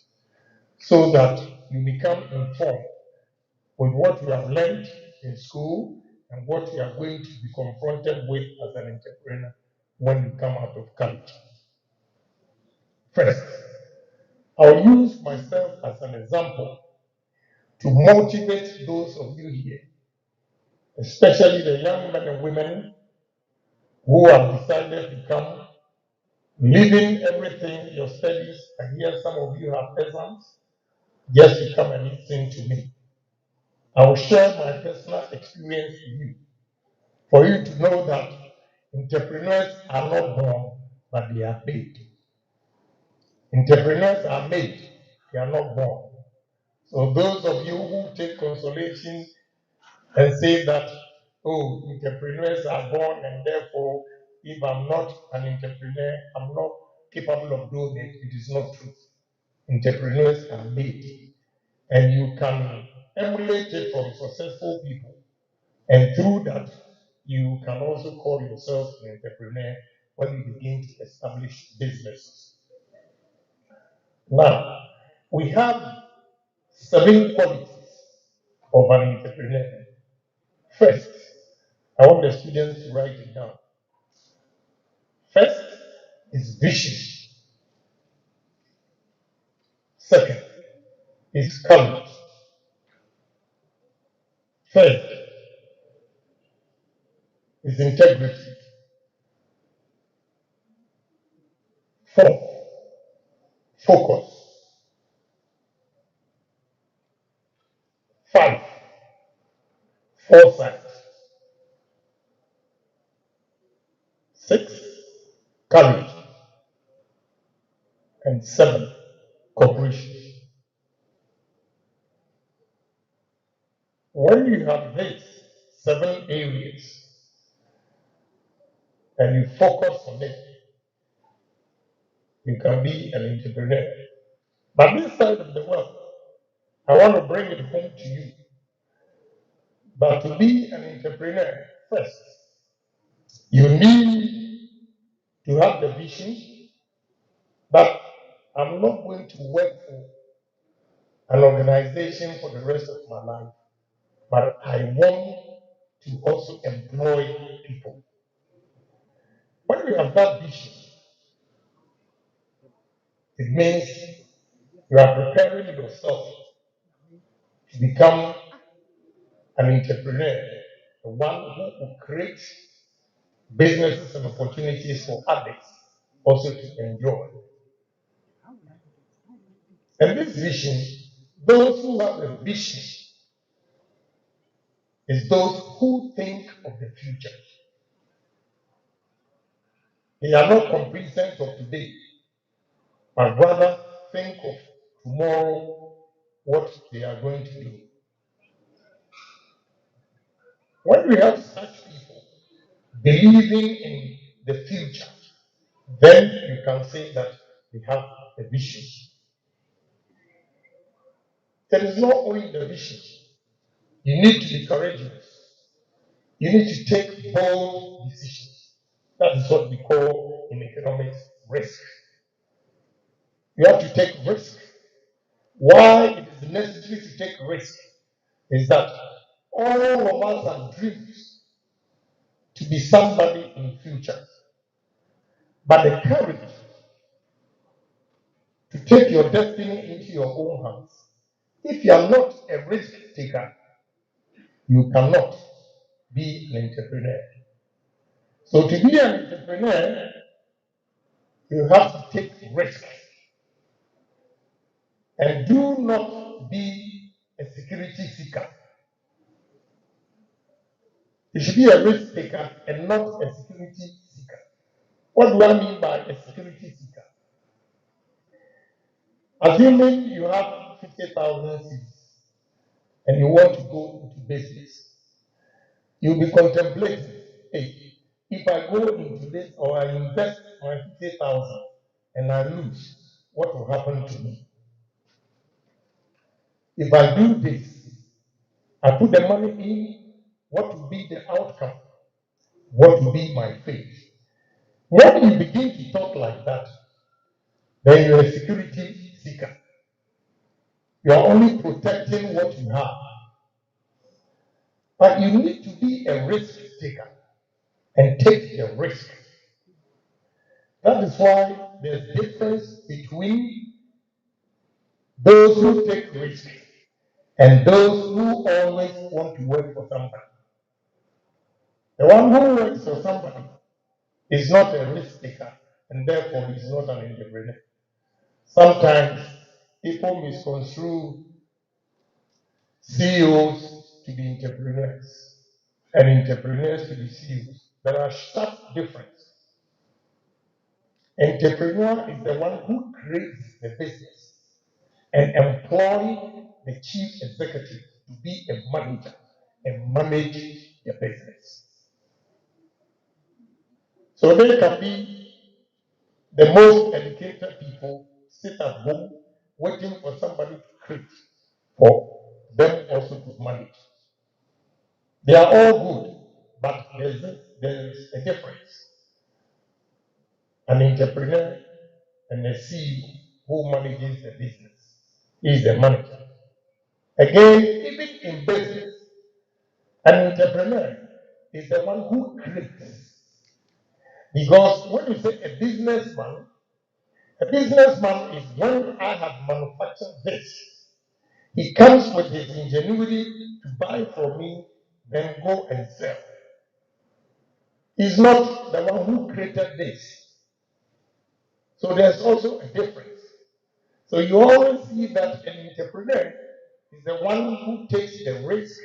so that you become informed with what you have learned in school and what you are going to be confronted with as an entrepreneur when you come out of college. First, I'll use myself as an example to motivate those of you here, especially the young men and women who have decided to come, leaving everything, your studies, and here some of you have exams, just to come and listen to me. I will share my personal experience with you, for you to know that entrepreneurs are not born, but they are made. Entrepreneurs are made, they are not born. So those of you who take consolation and say that, oh, entrepreneurs are born and therefore if I'm not an entrepreneur, I'm not capable of doing it, it is not true. Entrepreneurs are made, and you can emulate it from successful people. And through that, you can also call yourself an entrepreneur when you begin to establish businesses. Now, we have 7 qualities of an entrepreneur. First, I want the students to write it down. First is vision. Second is courage. Third is integrity. Fourth, focus. 5, foresight. 6, courage. And 7, cooperation. When you have these 7 areas and you focus on it, you can be an entrepreneur. But this side of the world, I want to bring it home to you. But to be an entrepreneur, first, you need to have the vision that I'm not going to work for an organization for the rest of my life, but I want to also employ people. When you have that vision, it means you are preparing yourself to become an entrepreneur, the one who will create businesses and opportunities for others also to enjoy. And this vision, those who have a vision, is those who think of the future. They are not complacent of today, but rather think of tomorrow, what they are going to do. When we have such people believing in the future, then you can say that they have a vision. There is not only the vision, you need to be courageous. You need to take bold decisions. That is what we call in economics risk. You have to take risk. Why it is necessary to take risk is that all of us have dreams to be somebody in future. But the courage to take your destiny into your own hands. If you are not a risk taker, you cannot be an entrepreneur. So to be an entrepreneur, you have to take risk. And do not be a security seeker. You should be a risk taker and not a security seeker. What do I mean by a security seeker? Assuming you have 50,000 seeds and you want to go into business, you'll be contemplating, hey, if I go into this or I invest my 50,000 and I lose, what will happen to me? If I do this, I put the money in, what will be the outcome? What will be my fate? When you begin to talk like that, then you're a security seeker. You are only protecting what you have. But you need to be a risk taker and take the risk. That is why there's a difference between those who take risk and those who always want to work for somebody. The one who works for somebody is not a risk taker and therefore is not an entrepreneur. Sometimes people misconstrue CEOs to be entrepreneurs and entrepreneurs to be CEOs. There are sharp differences. Entrepreneur is the one who creates the business and employ the chief executive to be a manager and manage the business. So they can be the most educated people sit at home waiting for somebody to create for them also to manage. They are all good, but there's a difference. An entrepreneur and a CEO who manages the business. He is the manager. Again, even in business, an entrepreneur is the one who creates. Because when you say a businessman is when I have manufactured this. He comes with his ingenuity to buy from me, then go and sell. He's not the one who created this. So there's also a difference. So you always see that an entrepreneur is the one who takes the risk,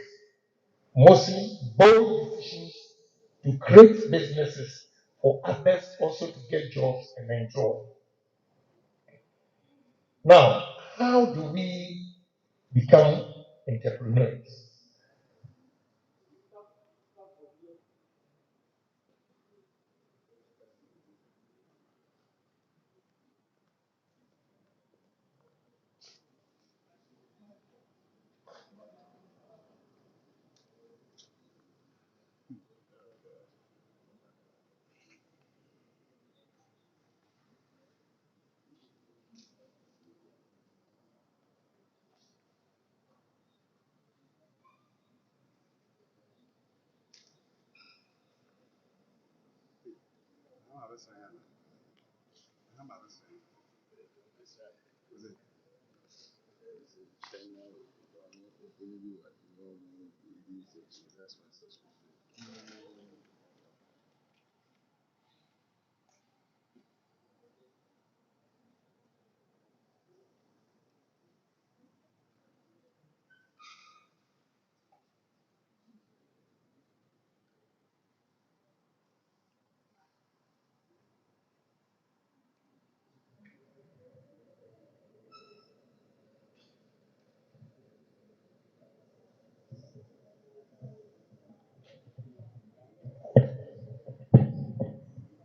mostly bold decisions to create businesses for others also to get jobs and enjoy. Now, how do we become entrepreneurs?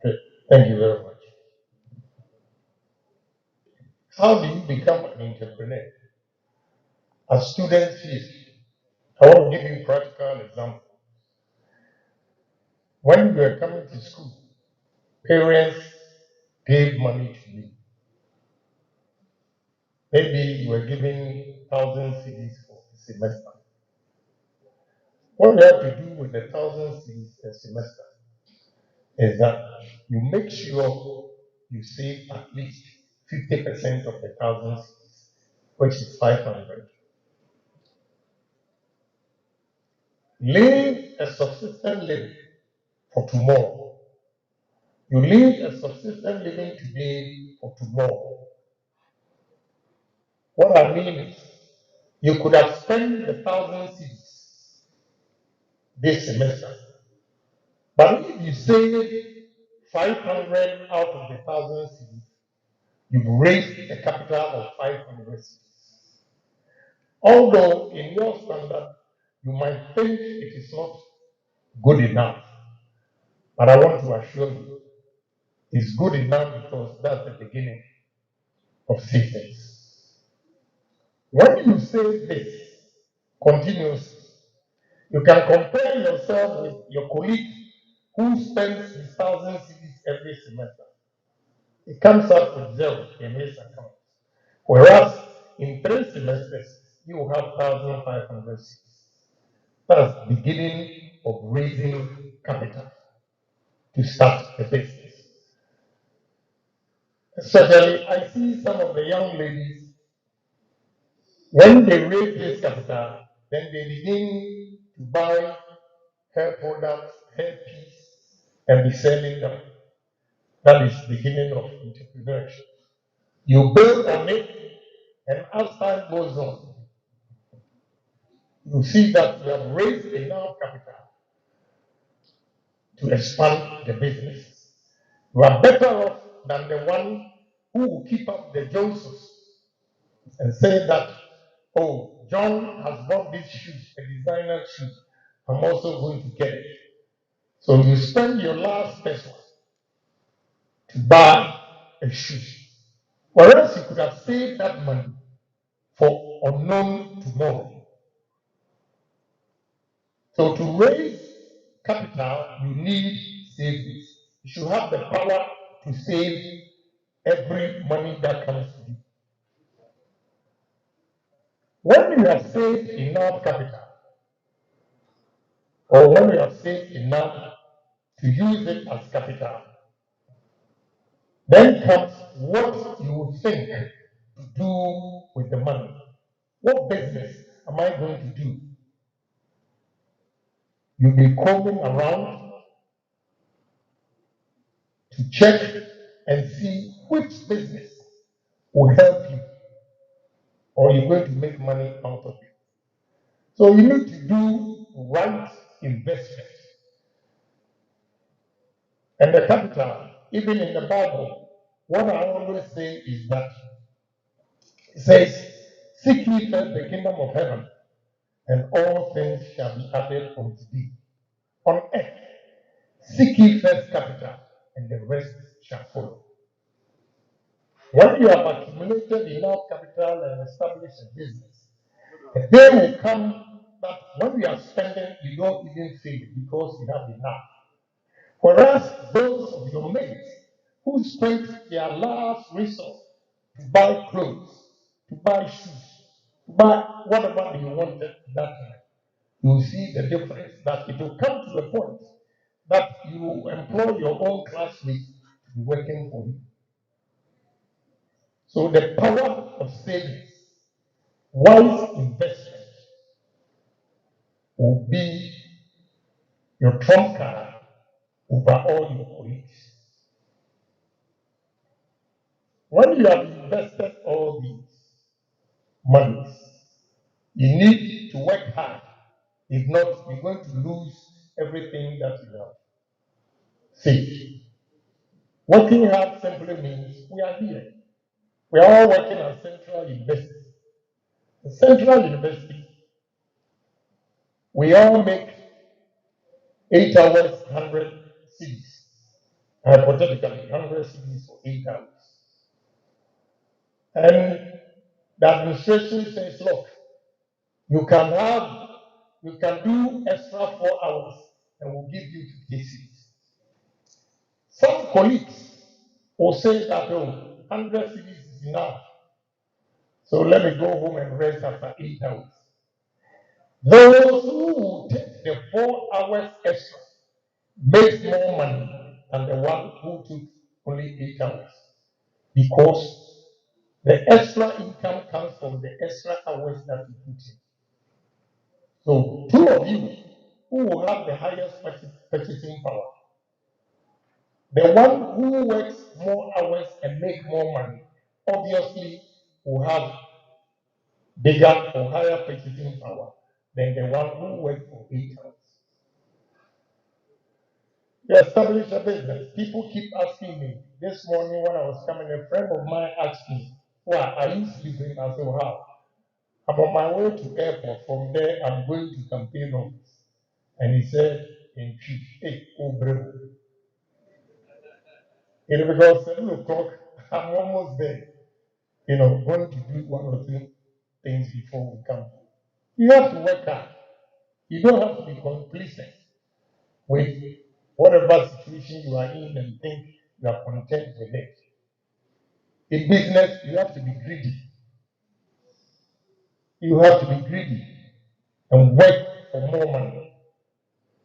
Okay, thank you very much. How do you become an entrepreneur? As students here, I want to give you a practical example. When we were coming to school, parents gave money to me. Maybe you were giving 1,000 cedis for a semester. What you have to do with the 1,000 cedis a semester is that you make sure you save at least 50% of the 1,000 cedis, which is 500. Live a subsistent living for tomorrow. You live a subsistent living today for tomorrow. What I mean is, you could have spent the 1,000 cedis this semester, but if you save 500 out of the 1,000 cedis, you've raised a capital of 500 cedis. Although in your standard, you might think it is not good enough, but I want to assure you, it's good enough because that's the beginning of savings. When you say this continuously, you can compare yourself with your colleague who spends his 1,000 cedis every semester. It comes out with zero in his account. Whereas in 3 semesters, you will have 1,500 cedis. That's the beginning of raising capital to start a business. Especially, I see some of the young ladies, when they raise this capital, then they begin to buy hair products, hair piece, and be selling them. That is the beginning of entrepreneurship. You build on it, and as time goes on, you see that you have raised enough capital to expand the business. You are better off than the one who will keep up the Joneses and say that, oh, John has bought this shoe, a designer shoe. I'm also going to get it. So you spend your last peso to buy a shoe. Whereas you could have saved that money for unknown tomorrow. So to raise capital, you need savings. You should have the power to save every money that comes to you. When you have saved enough capital, or when you have saved enough to use it as capital, then comes what you would think to do with the money. What business am I going to do? You'll be combing around to check and see which business will help you or you're going to make money out of it. So you need to do right investment. And the capital, even in the Bible, what I always say is that it says, seek ye first the kingdom of heaven, and all things shall be added unto thee. On earth, seek ye first capital, and the rest shall follow. When you have accumulated enough capital and established a business, the day will come that when you are spending, you don't even feel it because you have enough. Whereas those of your mates who spent their last resource to buy clothes, to buy shoes, to buy whatever you wanted that time, you will see the difference that it will come to the point that you employ your own classmates to be working for you. So the power of savings, wise investment, will be your trump card over all your colleagues. When you have invested all these monies, you need to work hard. If not, you're going to lose everything that you have saved. Working hard simply means we are here. We are all working at Central University. In Central University, we all make 8 hours, 100 cedis. Hypothetically, 100 cedis for 8 hours. And the administration says, look, you can do extra 4 hours and we'll give you 50 cedis. Some colleagues will say that, oh, 100 cities is enough. So let me go home and rest after 8 hours. Those who will take the 4 hours extra make more money than the one who took only 8 hours. Because the extra income comes from the extra hours that you put in. So, two of you who will have the highest purchasing power, the one who works more hours and make more money, obviously will have bigger or higher purchasing power than the one who works for 8 hours. We establish a business. People keep asking me. This morning when I was coming, a friend of mine asked me, "Why are you sleeping?" I said, "How? I'm on my way to airport. From there, I'm going to campaign office." And he said, in chief, "Hey, oh, bravo." Because 7 o'clock, I'm almost there. Going to do one or two things before we come. You have to work hard. You don't have to be complacent with whatever situation you are in and think you are content with it. In business, you have to be greedy. You have to be greedy and work for more money.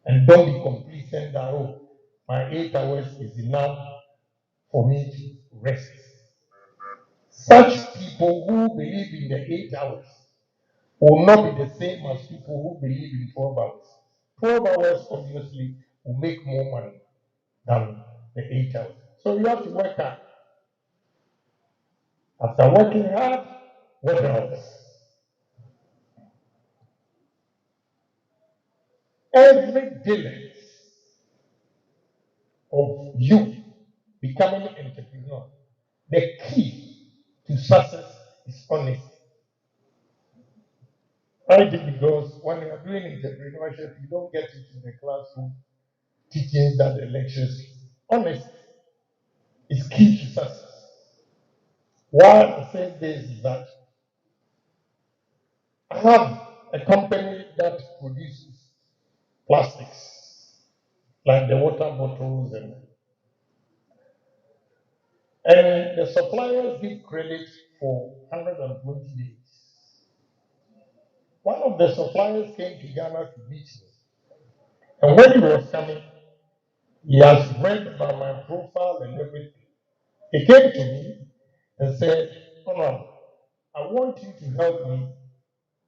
And don't be complacent that, oh, my 8 hours is enough for me to rest. Such people who believe in the 8 hours will not be the same as people who believe in 12 hours. 12 hours obviously will make more money than the 8 hours. So you have to work hard. After working hard, what else? Every diligence of you becoming an entrepreneur, the key to success is honesty. I think because when you are doing entrepreneurship, you don't get it in the classroom teaching that the lectures. Honesty is key to success. Why I say this is that I have a company that produces plastics, like the water bottles and the suppliers give credit for 120 days. One of the suppliers came to Ghana to meet me. And when he was coming, he has read about my profile and everything. He came to me and said, "Honorable, I want you to help me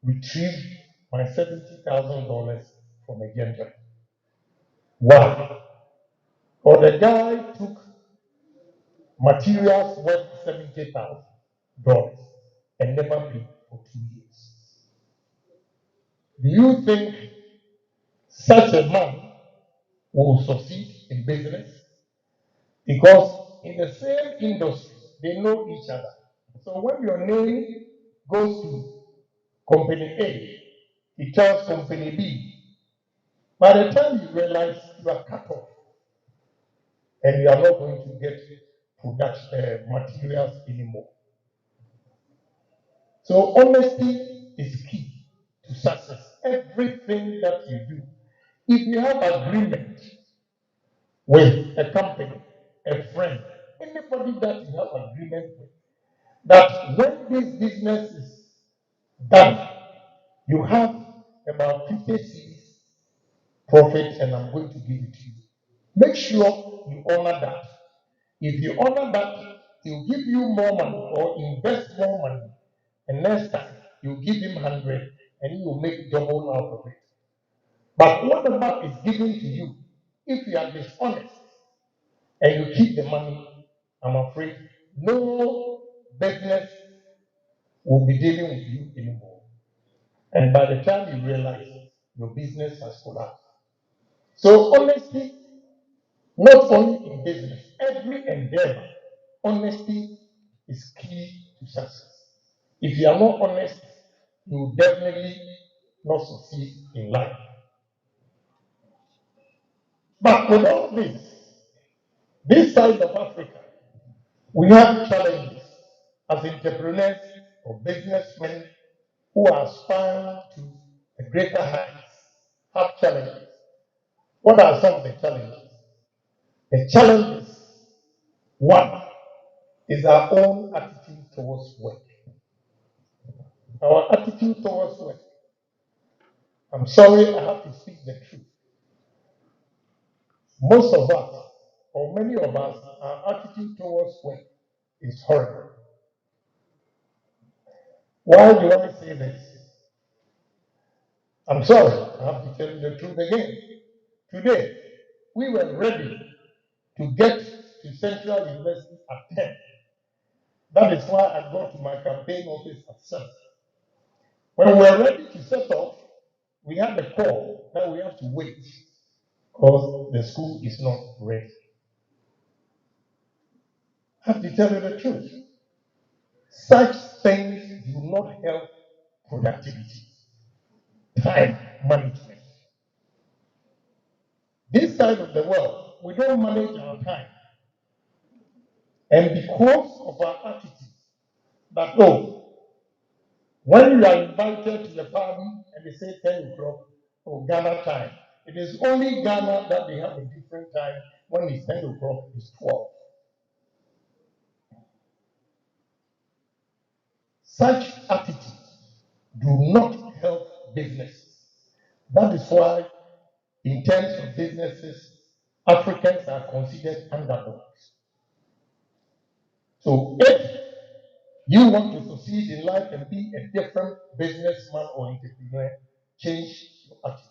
retrieve my $70,000 from a gentleman." Why? Or the guy took materials worth $70,000 and never paid for 2 years. Do you think such a man will succeed in business? Because in the same industry, they know each other. So when your name goes to company A, it tells company B. By the time you realize you are cut off and you are not going to get production materials anymore. So honesty is key to success. Everything that you do. If you have agreement with a company, a friend, anybody that you have agreement with, that when this business is done, you have about 50 C's profit and I'm going to give it to you. Make sure you honor that. If you honor that, he'll give you more money or invest more money. And next time, you give him 100 and he will make double out of it. But whatever is given to you, if you are dishonest and you keep the money, I'm afraid no business will be dealing with you anymore. And by the time you realize your business has collapsed. So honesty, not only in business, every endeavor, honesty is key to success. If you are not honest, you will definitely not succeed in life. But with all this side of Africa, we have challenges as entrepreneurs or businessmen who aspire to a greater heights, have challenges. What are some of the challenges? The challenges One is our own attitude towards work. Our attitude towards work. I'm sorry, I have to speak the truth. Most of us, or many of us, our attitude towards work is horrible. Why do I say this? I'm sorry, I have to tell you the truth again. Today, we were ready to get to Central University at 10. That is why I got to my campaign office at 7. When we were ready to set off, we had a call that we have to wait because the school is not ready. I have to tell you the truth. Such things do not help productivity, time management. This side of the world, we don't manage our time. And because of our attitude that, oh, when you are invited to the party and they say 10 o'clock, oh, Ghana time, it is only Ghana that they have a different time. When it's 10 o'clock, it's 12. Such attitudes do not help business. That is why, in terms of businesses, Africans are considered underdogs. So if you want to succeed in life and be a different businessman or entrepreneur, change your attitude.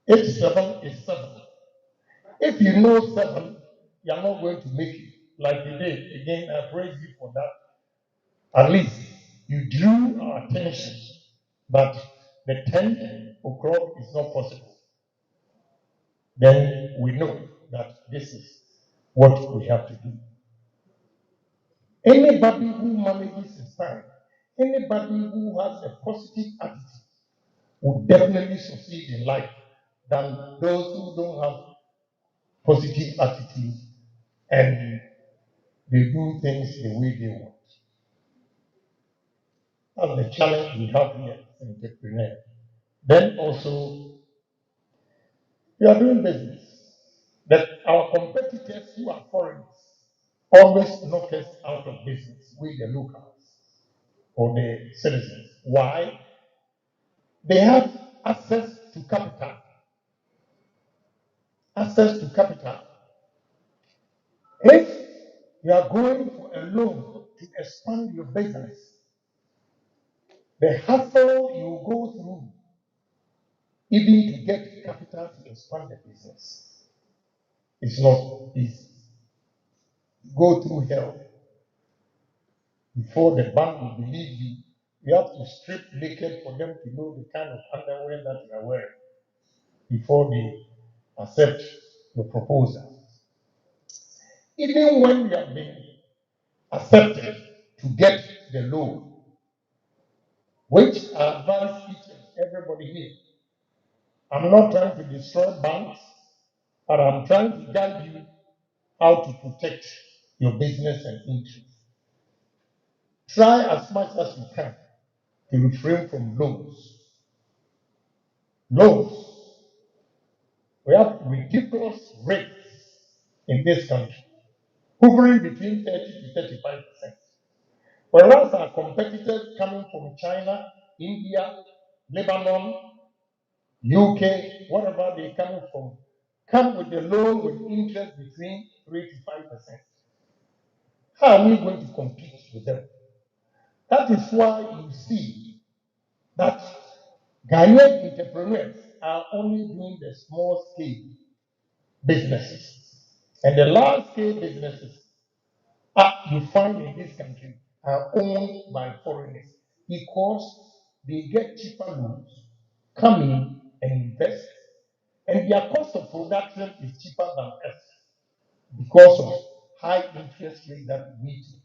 If 7 is 7. If you know 7, you are not going to make it like you did. Again, I praise you for that. At least you drew our attention that the 10 o'clock is not possible. Then we know that this is what we have to do. Anybody who manages his time, anybody who has a positive attitude will definitely succeed in life than those who don't have positive attitude and they do things the way they want. That's the challenge we have here as entrepreneurs. Then also, we are doing business. That our competitors who are foreigners always knock us out of business with the locals or the citizens. Why? They have access to capital. Access to capital. If you are going for a loan to expand your business, the hassle you go through even to get capital to expand the business is not easy. You go through hell before the bank will believe you. You have to strip naked for them to know the kind of underwear that you are wearing before they accept your proposal. Even when you have been accepted to get the loan, which I advise each and everybody here. I'm not trying to destroy banks, but I'm trying to guide you how to protect your business and interests. Try as much as you can to refrain from loans. Loans. We have ridiculous rates in this country, hovering between 30 to 35%. Whereas our competitors coming from China, India, Lebanon, UK, whatever they're coming from, come with a loan with interest between 3 to 5%. How are we going to compete with them? That is why you see that Ghanaian entrepreneurs are only doing the small scale businesses. And the large scale businesses you find in this country are owned by foreigners because they get cheaper loans, come in and invest, and their cost of production is cheaper than us because of high interest rate that we do.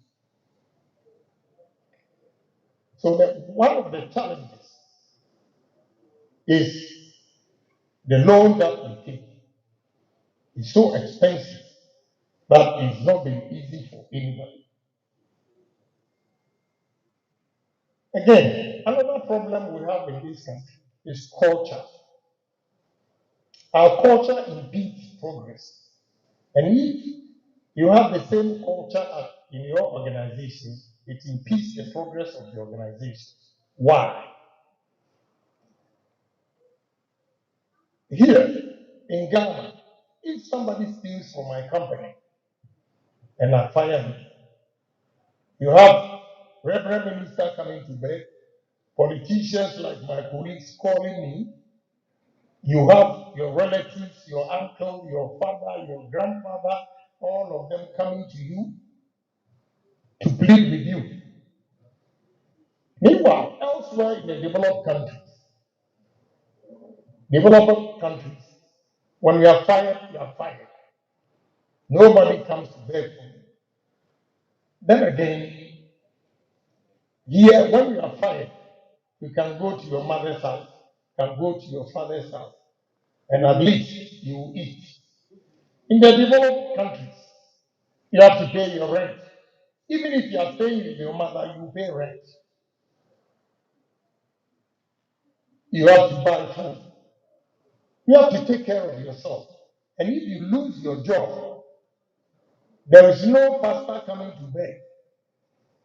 So one of the challenges is the loan that we take is so expensive that it's not been easy for anybody. Again, another problem we have in this country is culture. Our culture impedes progress. And if you have the same culture in your organization, it impedes the progress of the organization. Why? Here in Ghana, if somebody steals from my company and I fire him, you have Reverend Minister coming to bed, politicians like my colleagues calling me, you have your relatives, your uncle, your father, your grandfather, all of them coming to you to plead with you. Meanwhile, elsewhere in the developed countries, when you are fired, you are fired. Nobody comes to beg for you. Then again, here, when you are fired, you can go to your mother's house, you can go to your father's house, and at least you will eat. In the developed countries, you have to pay your rent. Even if you are staying with your mother, you pay rent. You have to buy food. You have to take care of yourself. And if you lose your job, there is no pastor coming to beg.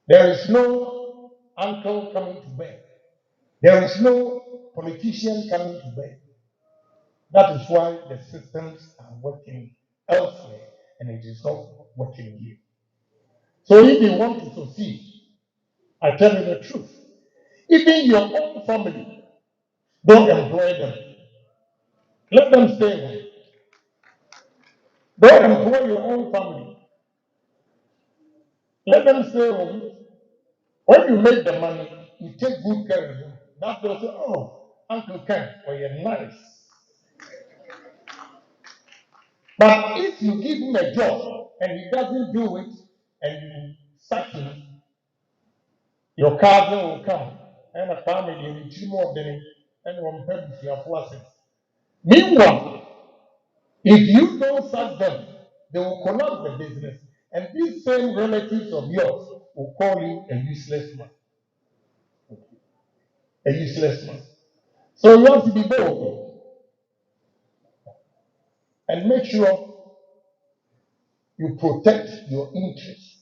There is no uncle coming to beg. There is no politician coming to beg. That is why the systems are working elsewhere and it is not working here. So if you want to succeed, I tell you the truth. Even your own family, don't employ them. Let them stay home. Don't employ your own family. Let them stay home. When you make the money, you take good care of them. That's they'll say, oh, Uncle Ken, well, you're nice. But if you give him a job and he doesn't do it and you sack him, your cousin will come and a family in 2 more than and one pay your process. Meanwhile, if you don't sack them, they will collapse the business. And these same relatives of yours will call you a useless man. A useless man. So you have to be bold and make sure you protect your interests.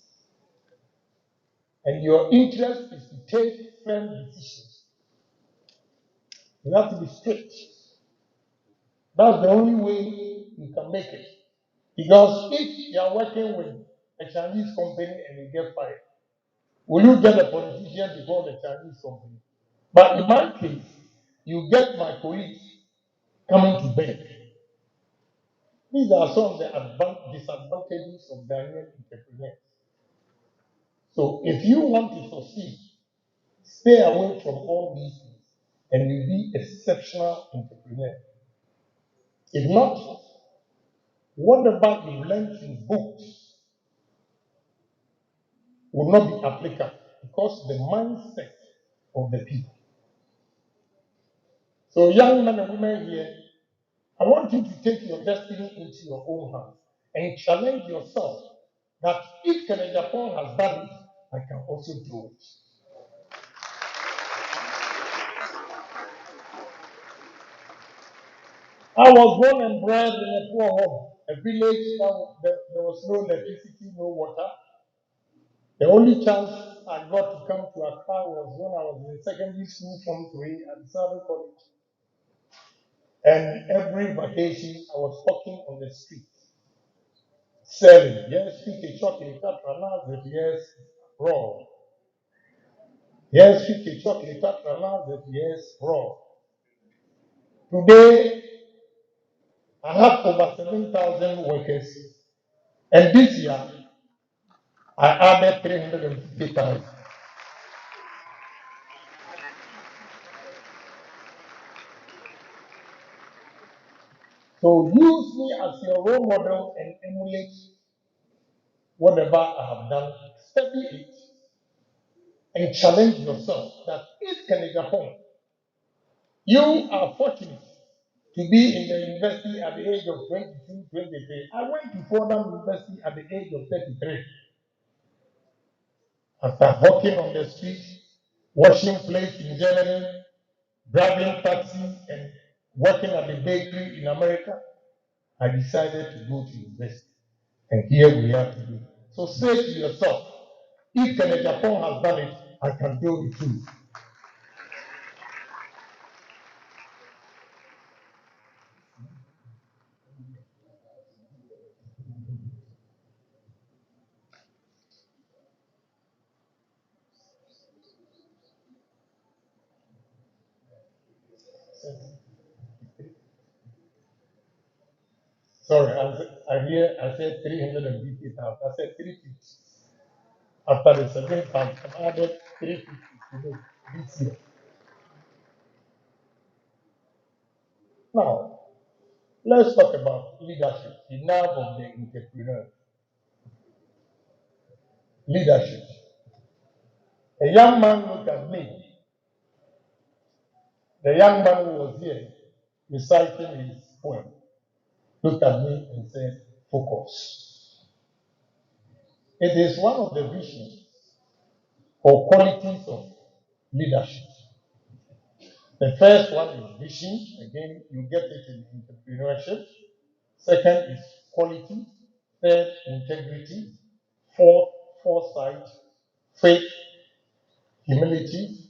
And your interest is to take firm decisions. You have to be straight. That's the only way you can make it. Because if you are working with a Chinese company and you get fired, will you get a politician to call the Chinese company? But in my case, you get my colleagues coming to bed. These are some of the disadvantages of Ghanaian entrepreneurs. So if you want to succeed, stay away from all these things and you'll be exceptional entrepreneur. If not, whatever you learned in books will not be applicable because the mindset of the people. So young men and women here, I want you to take your destiny into your own hands and challenge yourself that if Agyapong has done it, I can also do it. I was born and bred in a poor home, a village that there was no electricity, no water. The only chance I got to come to Accra was when I was in secondary school from 3 at Southern College. And every vacation I was walking on the streets, selling. Yes, pick chocolate, patronized, yes, raw. Yes, pick chocolate, patronized, yes, raw. Today, I have over 7,000 workers, and this year, I added 350,000. So use me as your role model and emulate whatever I have done. Study it and challenge yourself that if Agyapong, you are fortunate to be in the university at the age of 22, 23. I went to Fordham University at the age of 33. After walking on the street, washing plates in Germany, driving taxis, and working at the bakery in America, I decided to go to university. And here we are today. So say to yourself, if Agyapong has done it, I can do it too. Sorry, I said 350,000. I said 350. After the 7,000, I added 350 today, this year. Now, let's talk about leadership, the nerve of the entrepreneur. Leadership. A young man looked at me. The young man who was here reciting his poem looked at me and said, focus. It is one of the visions or qualities of leadership. The first one is vision. Again, you get it in entrepreneurship. Second is quality. Third, integrity. Fourth, foresight. Fifth, humility.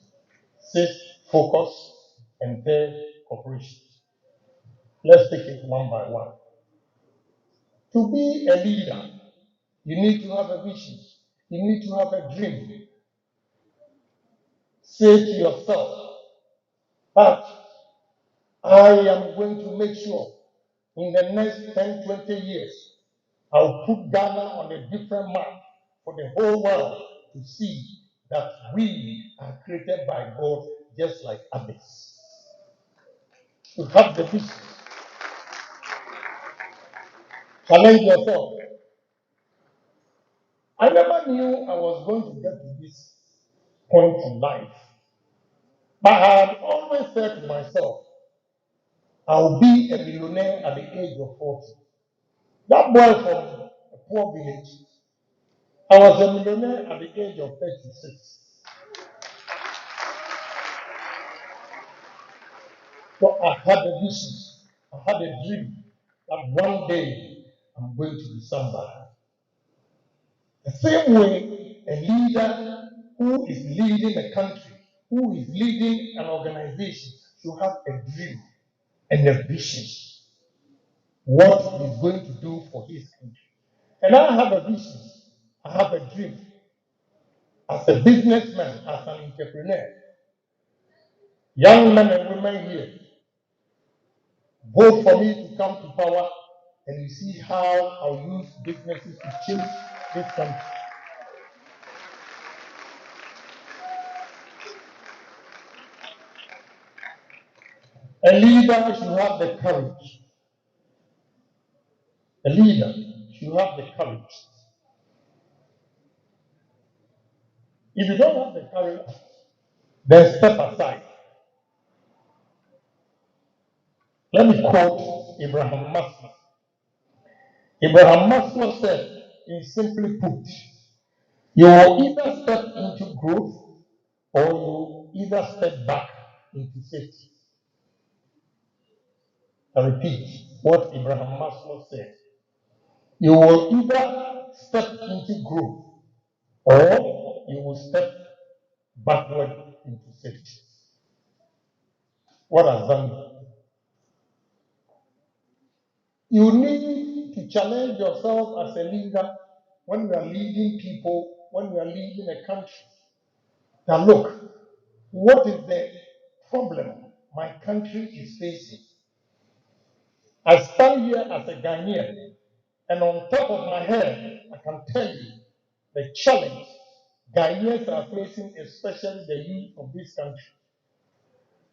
Sixth, focus. And third, cooperation. Let's take it one by one. To be a leader, you need to have a vision. You need to have a dream. Say to yourself that I am going to make sure in the next 10, 20 years, I'll put Ghana on a different map for the whole world to see that we are created by God just like others. To have the vision. Challenge yourself. I never knew I was going to get to this point in life. But I had always said to myself, I'll be a millionaire at the age of 40. That boy from a poor village, I was a millionaire at the age of 36. So I had a vision, I had a dream that one day I'm going to be somebody. The same way, a leader who is leading a country, who is leading an organization, should have a dream and a vision. What he's going to do for his country. And I have a vision, I have a dream. As a businessman, as an entrepreneur, young men and women here, vote for me to come to power, and you see how I'll use businesses to change this country. A leader should have the courage. A leader should have the courage. If you don't have the courage, then step aside. Let me quote Abraham Maslow. Abraham Maslow said, in simply put, you will either step into growth or you either step back into safety. I repeat what Abraham Maslow said. You will either step into growth or you will step backward into safety. What has that mean? You need to challenge yourself as a leader when you are leading people, when you are leading a country. Now look, what is the problem my country is facing? I stand here as a Ghanaian, and on top of my head, I can tell you the challenge Ghanaians are facing, especially the youth of this country.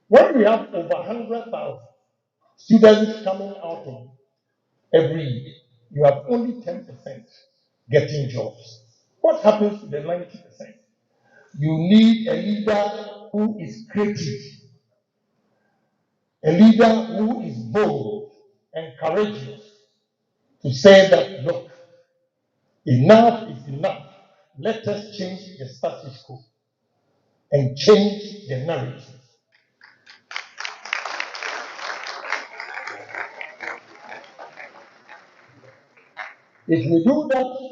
When we have over 100,000 students coming out of every year, you have only 10% getting jobs. What happens to the 90%? You need a leader who is creative, a leader who is bold and courageous to say that, look, enough is enough. Let us change the status quo and change the narrative. If we do that,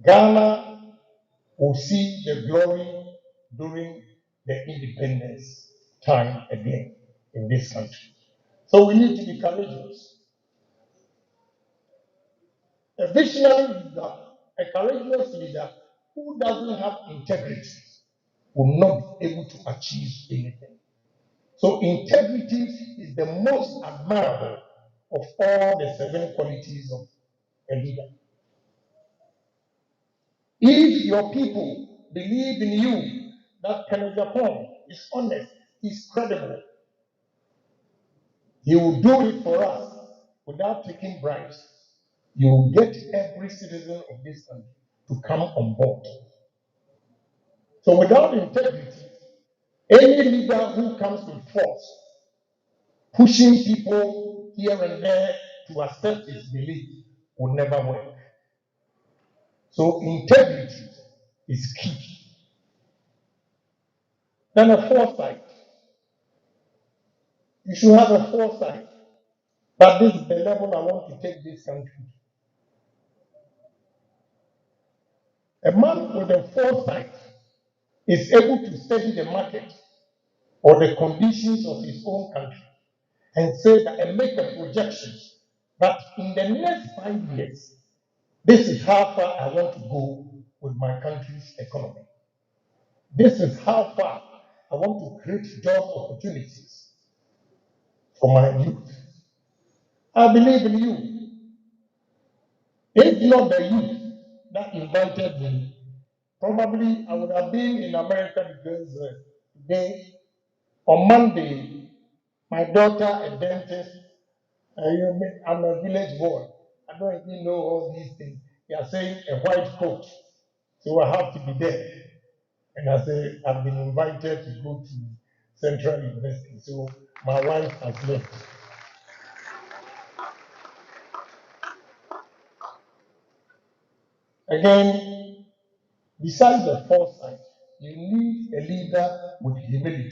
Ghana will see the glory during the independence time again in this country. So we need to be courageous. A visionary leader, a courageous leader who doesn't have integrity will not be able to achieve anything. So integrity is the most admirable of all the 7 qualities of a leader. If your people believe in you, that Agyapong is honest, is credible, he will do it for us without taking bribes. You will get every citizen of this country to come on board. So without integrity, any leader who comes with force, pushing people here and there to accept his belief, will never work. So integrity is key. Then a foresight. You should have a foresight that this is the level I want to take this country. A man with a foresight is able to study the market or the conditions of his own country and say that and make a projection that in the next 5 years, this is how far I want to go with my country's economy. This is how far I want to create job opportunities for my youth. I believe in you. If not the youth that invited me, probably I would have been in America because today, on Monday, my daughter, a dentist, I'm a village boy. I don't even know all these things. They are saying a white coat, so I have to be there. And I say, I've been invited to go to Central University, so my wife has left. Again, besides the foresight, you need a leader with humility.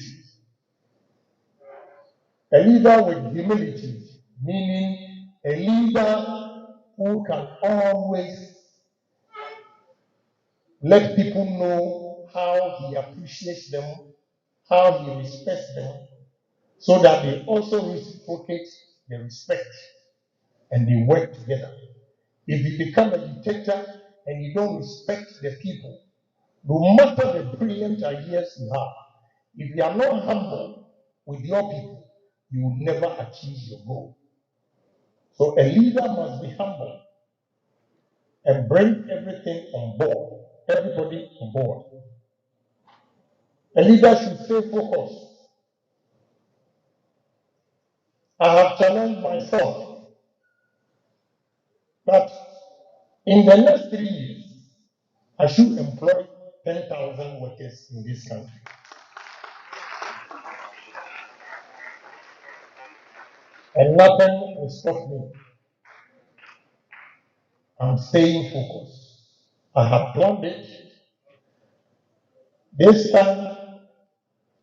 A leader with humility, meaning a leader who can always let people know how he appreciates them, how he respects them, so that they also reciprocate the respect and they work together. If you become a dictator and you don't respect the people, no matter the brilliant ideas you have, if you are not humble with your people, you will never achieve your goal. So a leader must be humble and bring everything on board, everybody on board. A leader should stay focused. I have challenged myself that in the next 3 years, I should employ 10,000 workers in this country. And nothing will stop me. I'm staying focused. I have planned it. This time,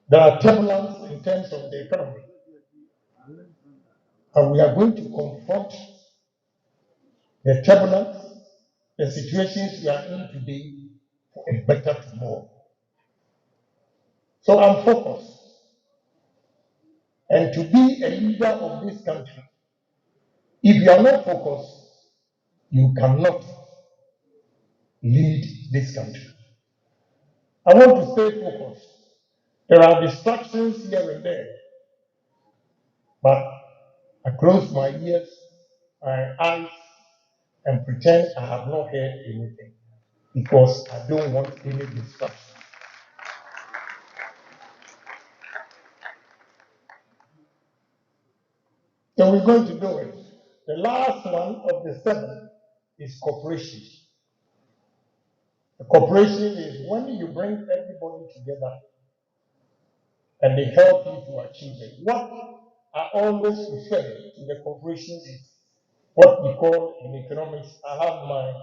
there are turbulence in terms of the economy. And we are going to confront the turbulence, the situations we are in today for a better tomorrow. So I'm focused. And to be a leader of this country, if you are not focused, you cannot lead this country. I want to stay focused. There are distractions here and there, but I close my ears, my eyes, and pretend I have not heard anything because I don't want any distraction. So we're going to do it. The last one of the 7 is cooperation. The cooperation is when you bring everybody together and they help you to achieve it. What I always refer to the cooperation is what we call in economics. I have my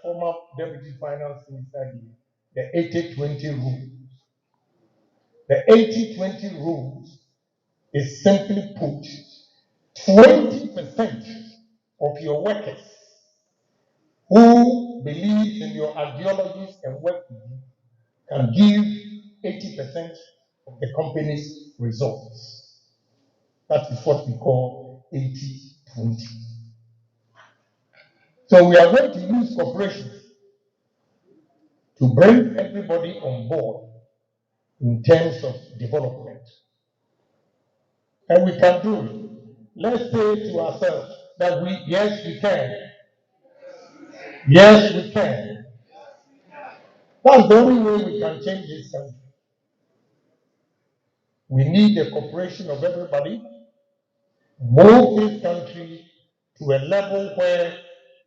former deputy finance minister here, the 80-20 rule. The 80-20 rules is simply put 20% of your workers who believe in your ideologies and work with you can give 80% of the company's results. That is what we call 80-20. So we are going to use cooperation to bring everybody on board in terms of development. And we can do it. Let's say to ourselves that yes, we can. Yes, we can. That's the only way we can change this country. We need the cooperation of everybody, move this country to a level where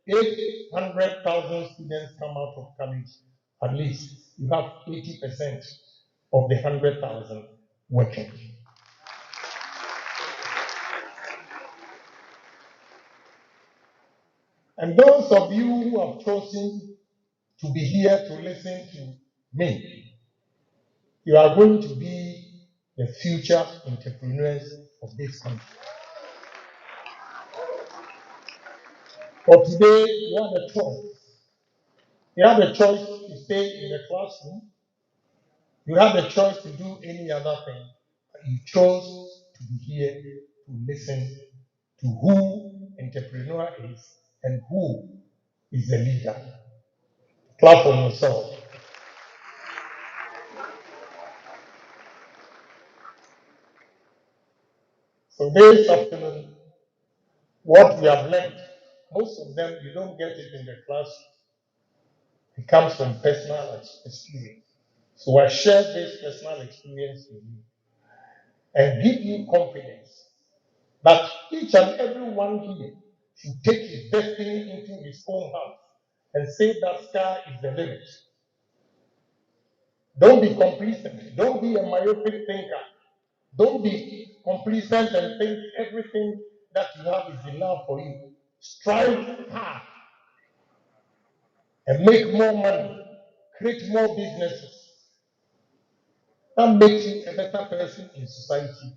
800,000 students come out of college, at least you have 80% of the 100,000 working. And those of you who have chosen to be here to listen to me, you are going to be the future entrepreneurs of this country. But today, you have a choice. You have a choice to stay in the classroom. You have a choice to do any other thing. But you chose to be here to listen to who entrepreneur is and who is the leader. Clap for yourself. So this afternoon, what we have learned, most of them, you don't get it in the classroom. It comes from personal experience. So I share this personal experience with you and give you confidence that each and every one here should take his destiny into his own hands and say that sky is the limit. Don't be complacent. Don't be a myopic thinker. Don't be complacent and think everything that you have is enough for you. Strive hard and make more money, create more businesses. That makes you a better person in society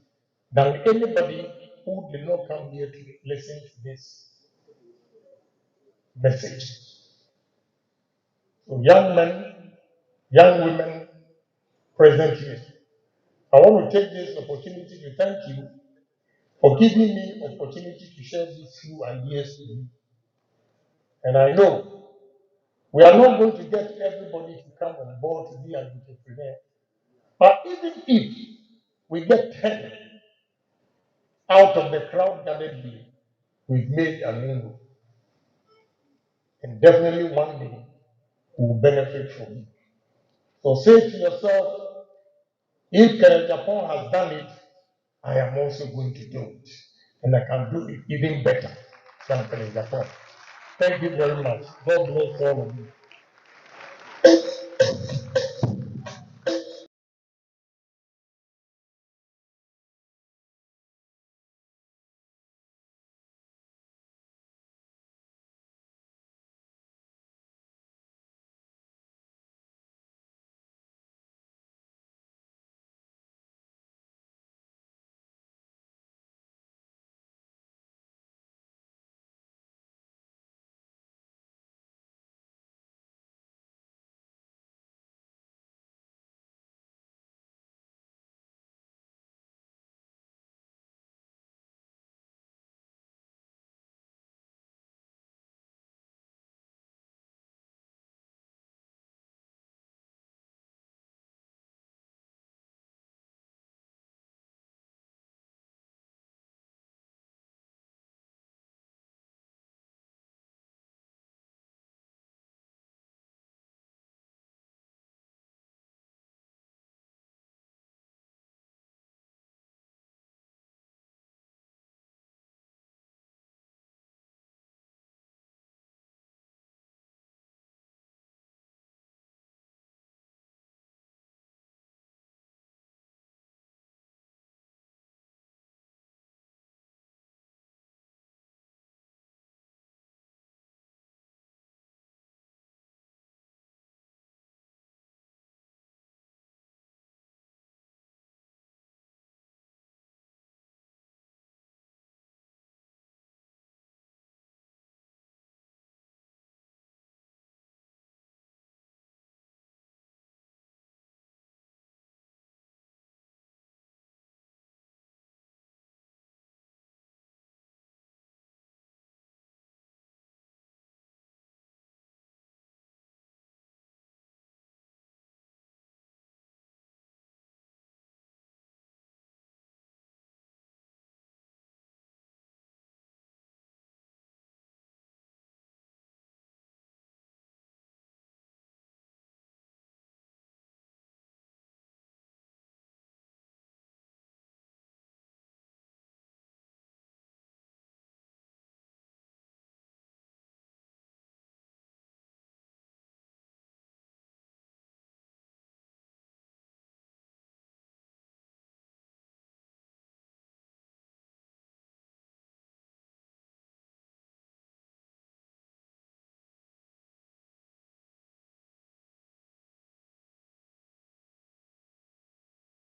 than anybody who did not come here to listen to this message. So young men, young women present here, I want to take this opportunity to thank you for giving me opportunity to share these few ideas with you. And I know we are not going to get everybody to come on board to be an entrepreneur. But even if we get 10 out of the crowd gathered here, we've made an inroad. And definitely one day we will benefit from it. So say to yourself, if Agyapong has done it, I am also going to do it. And I can do it even better than Agyapong. Thank you very much. God bless all of you.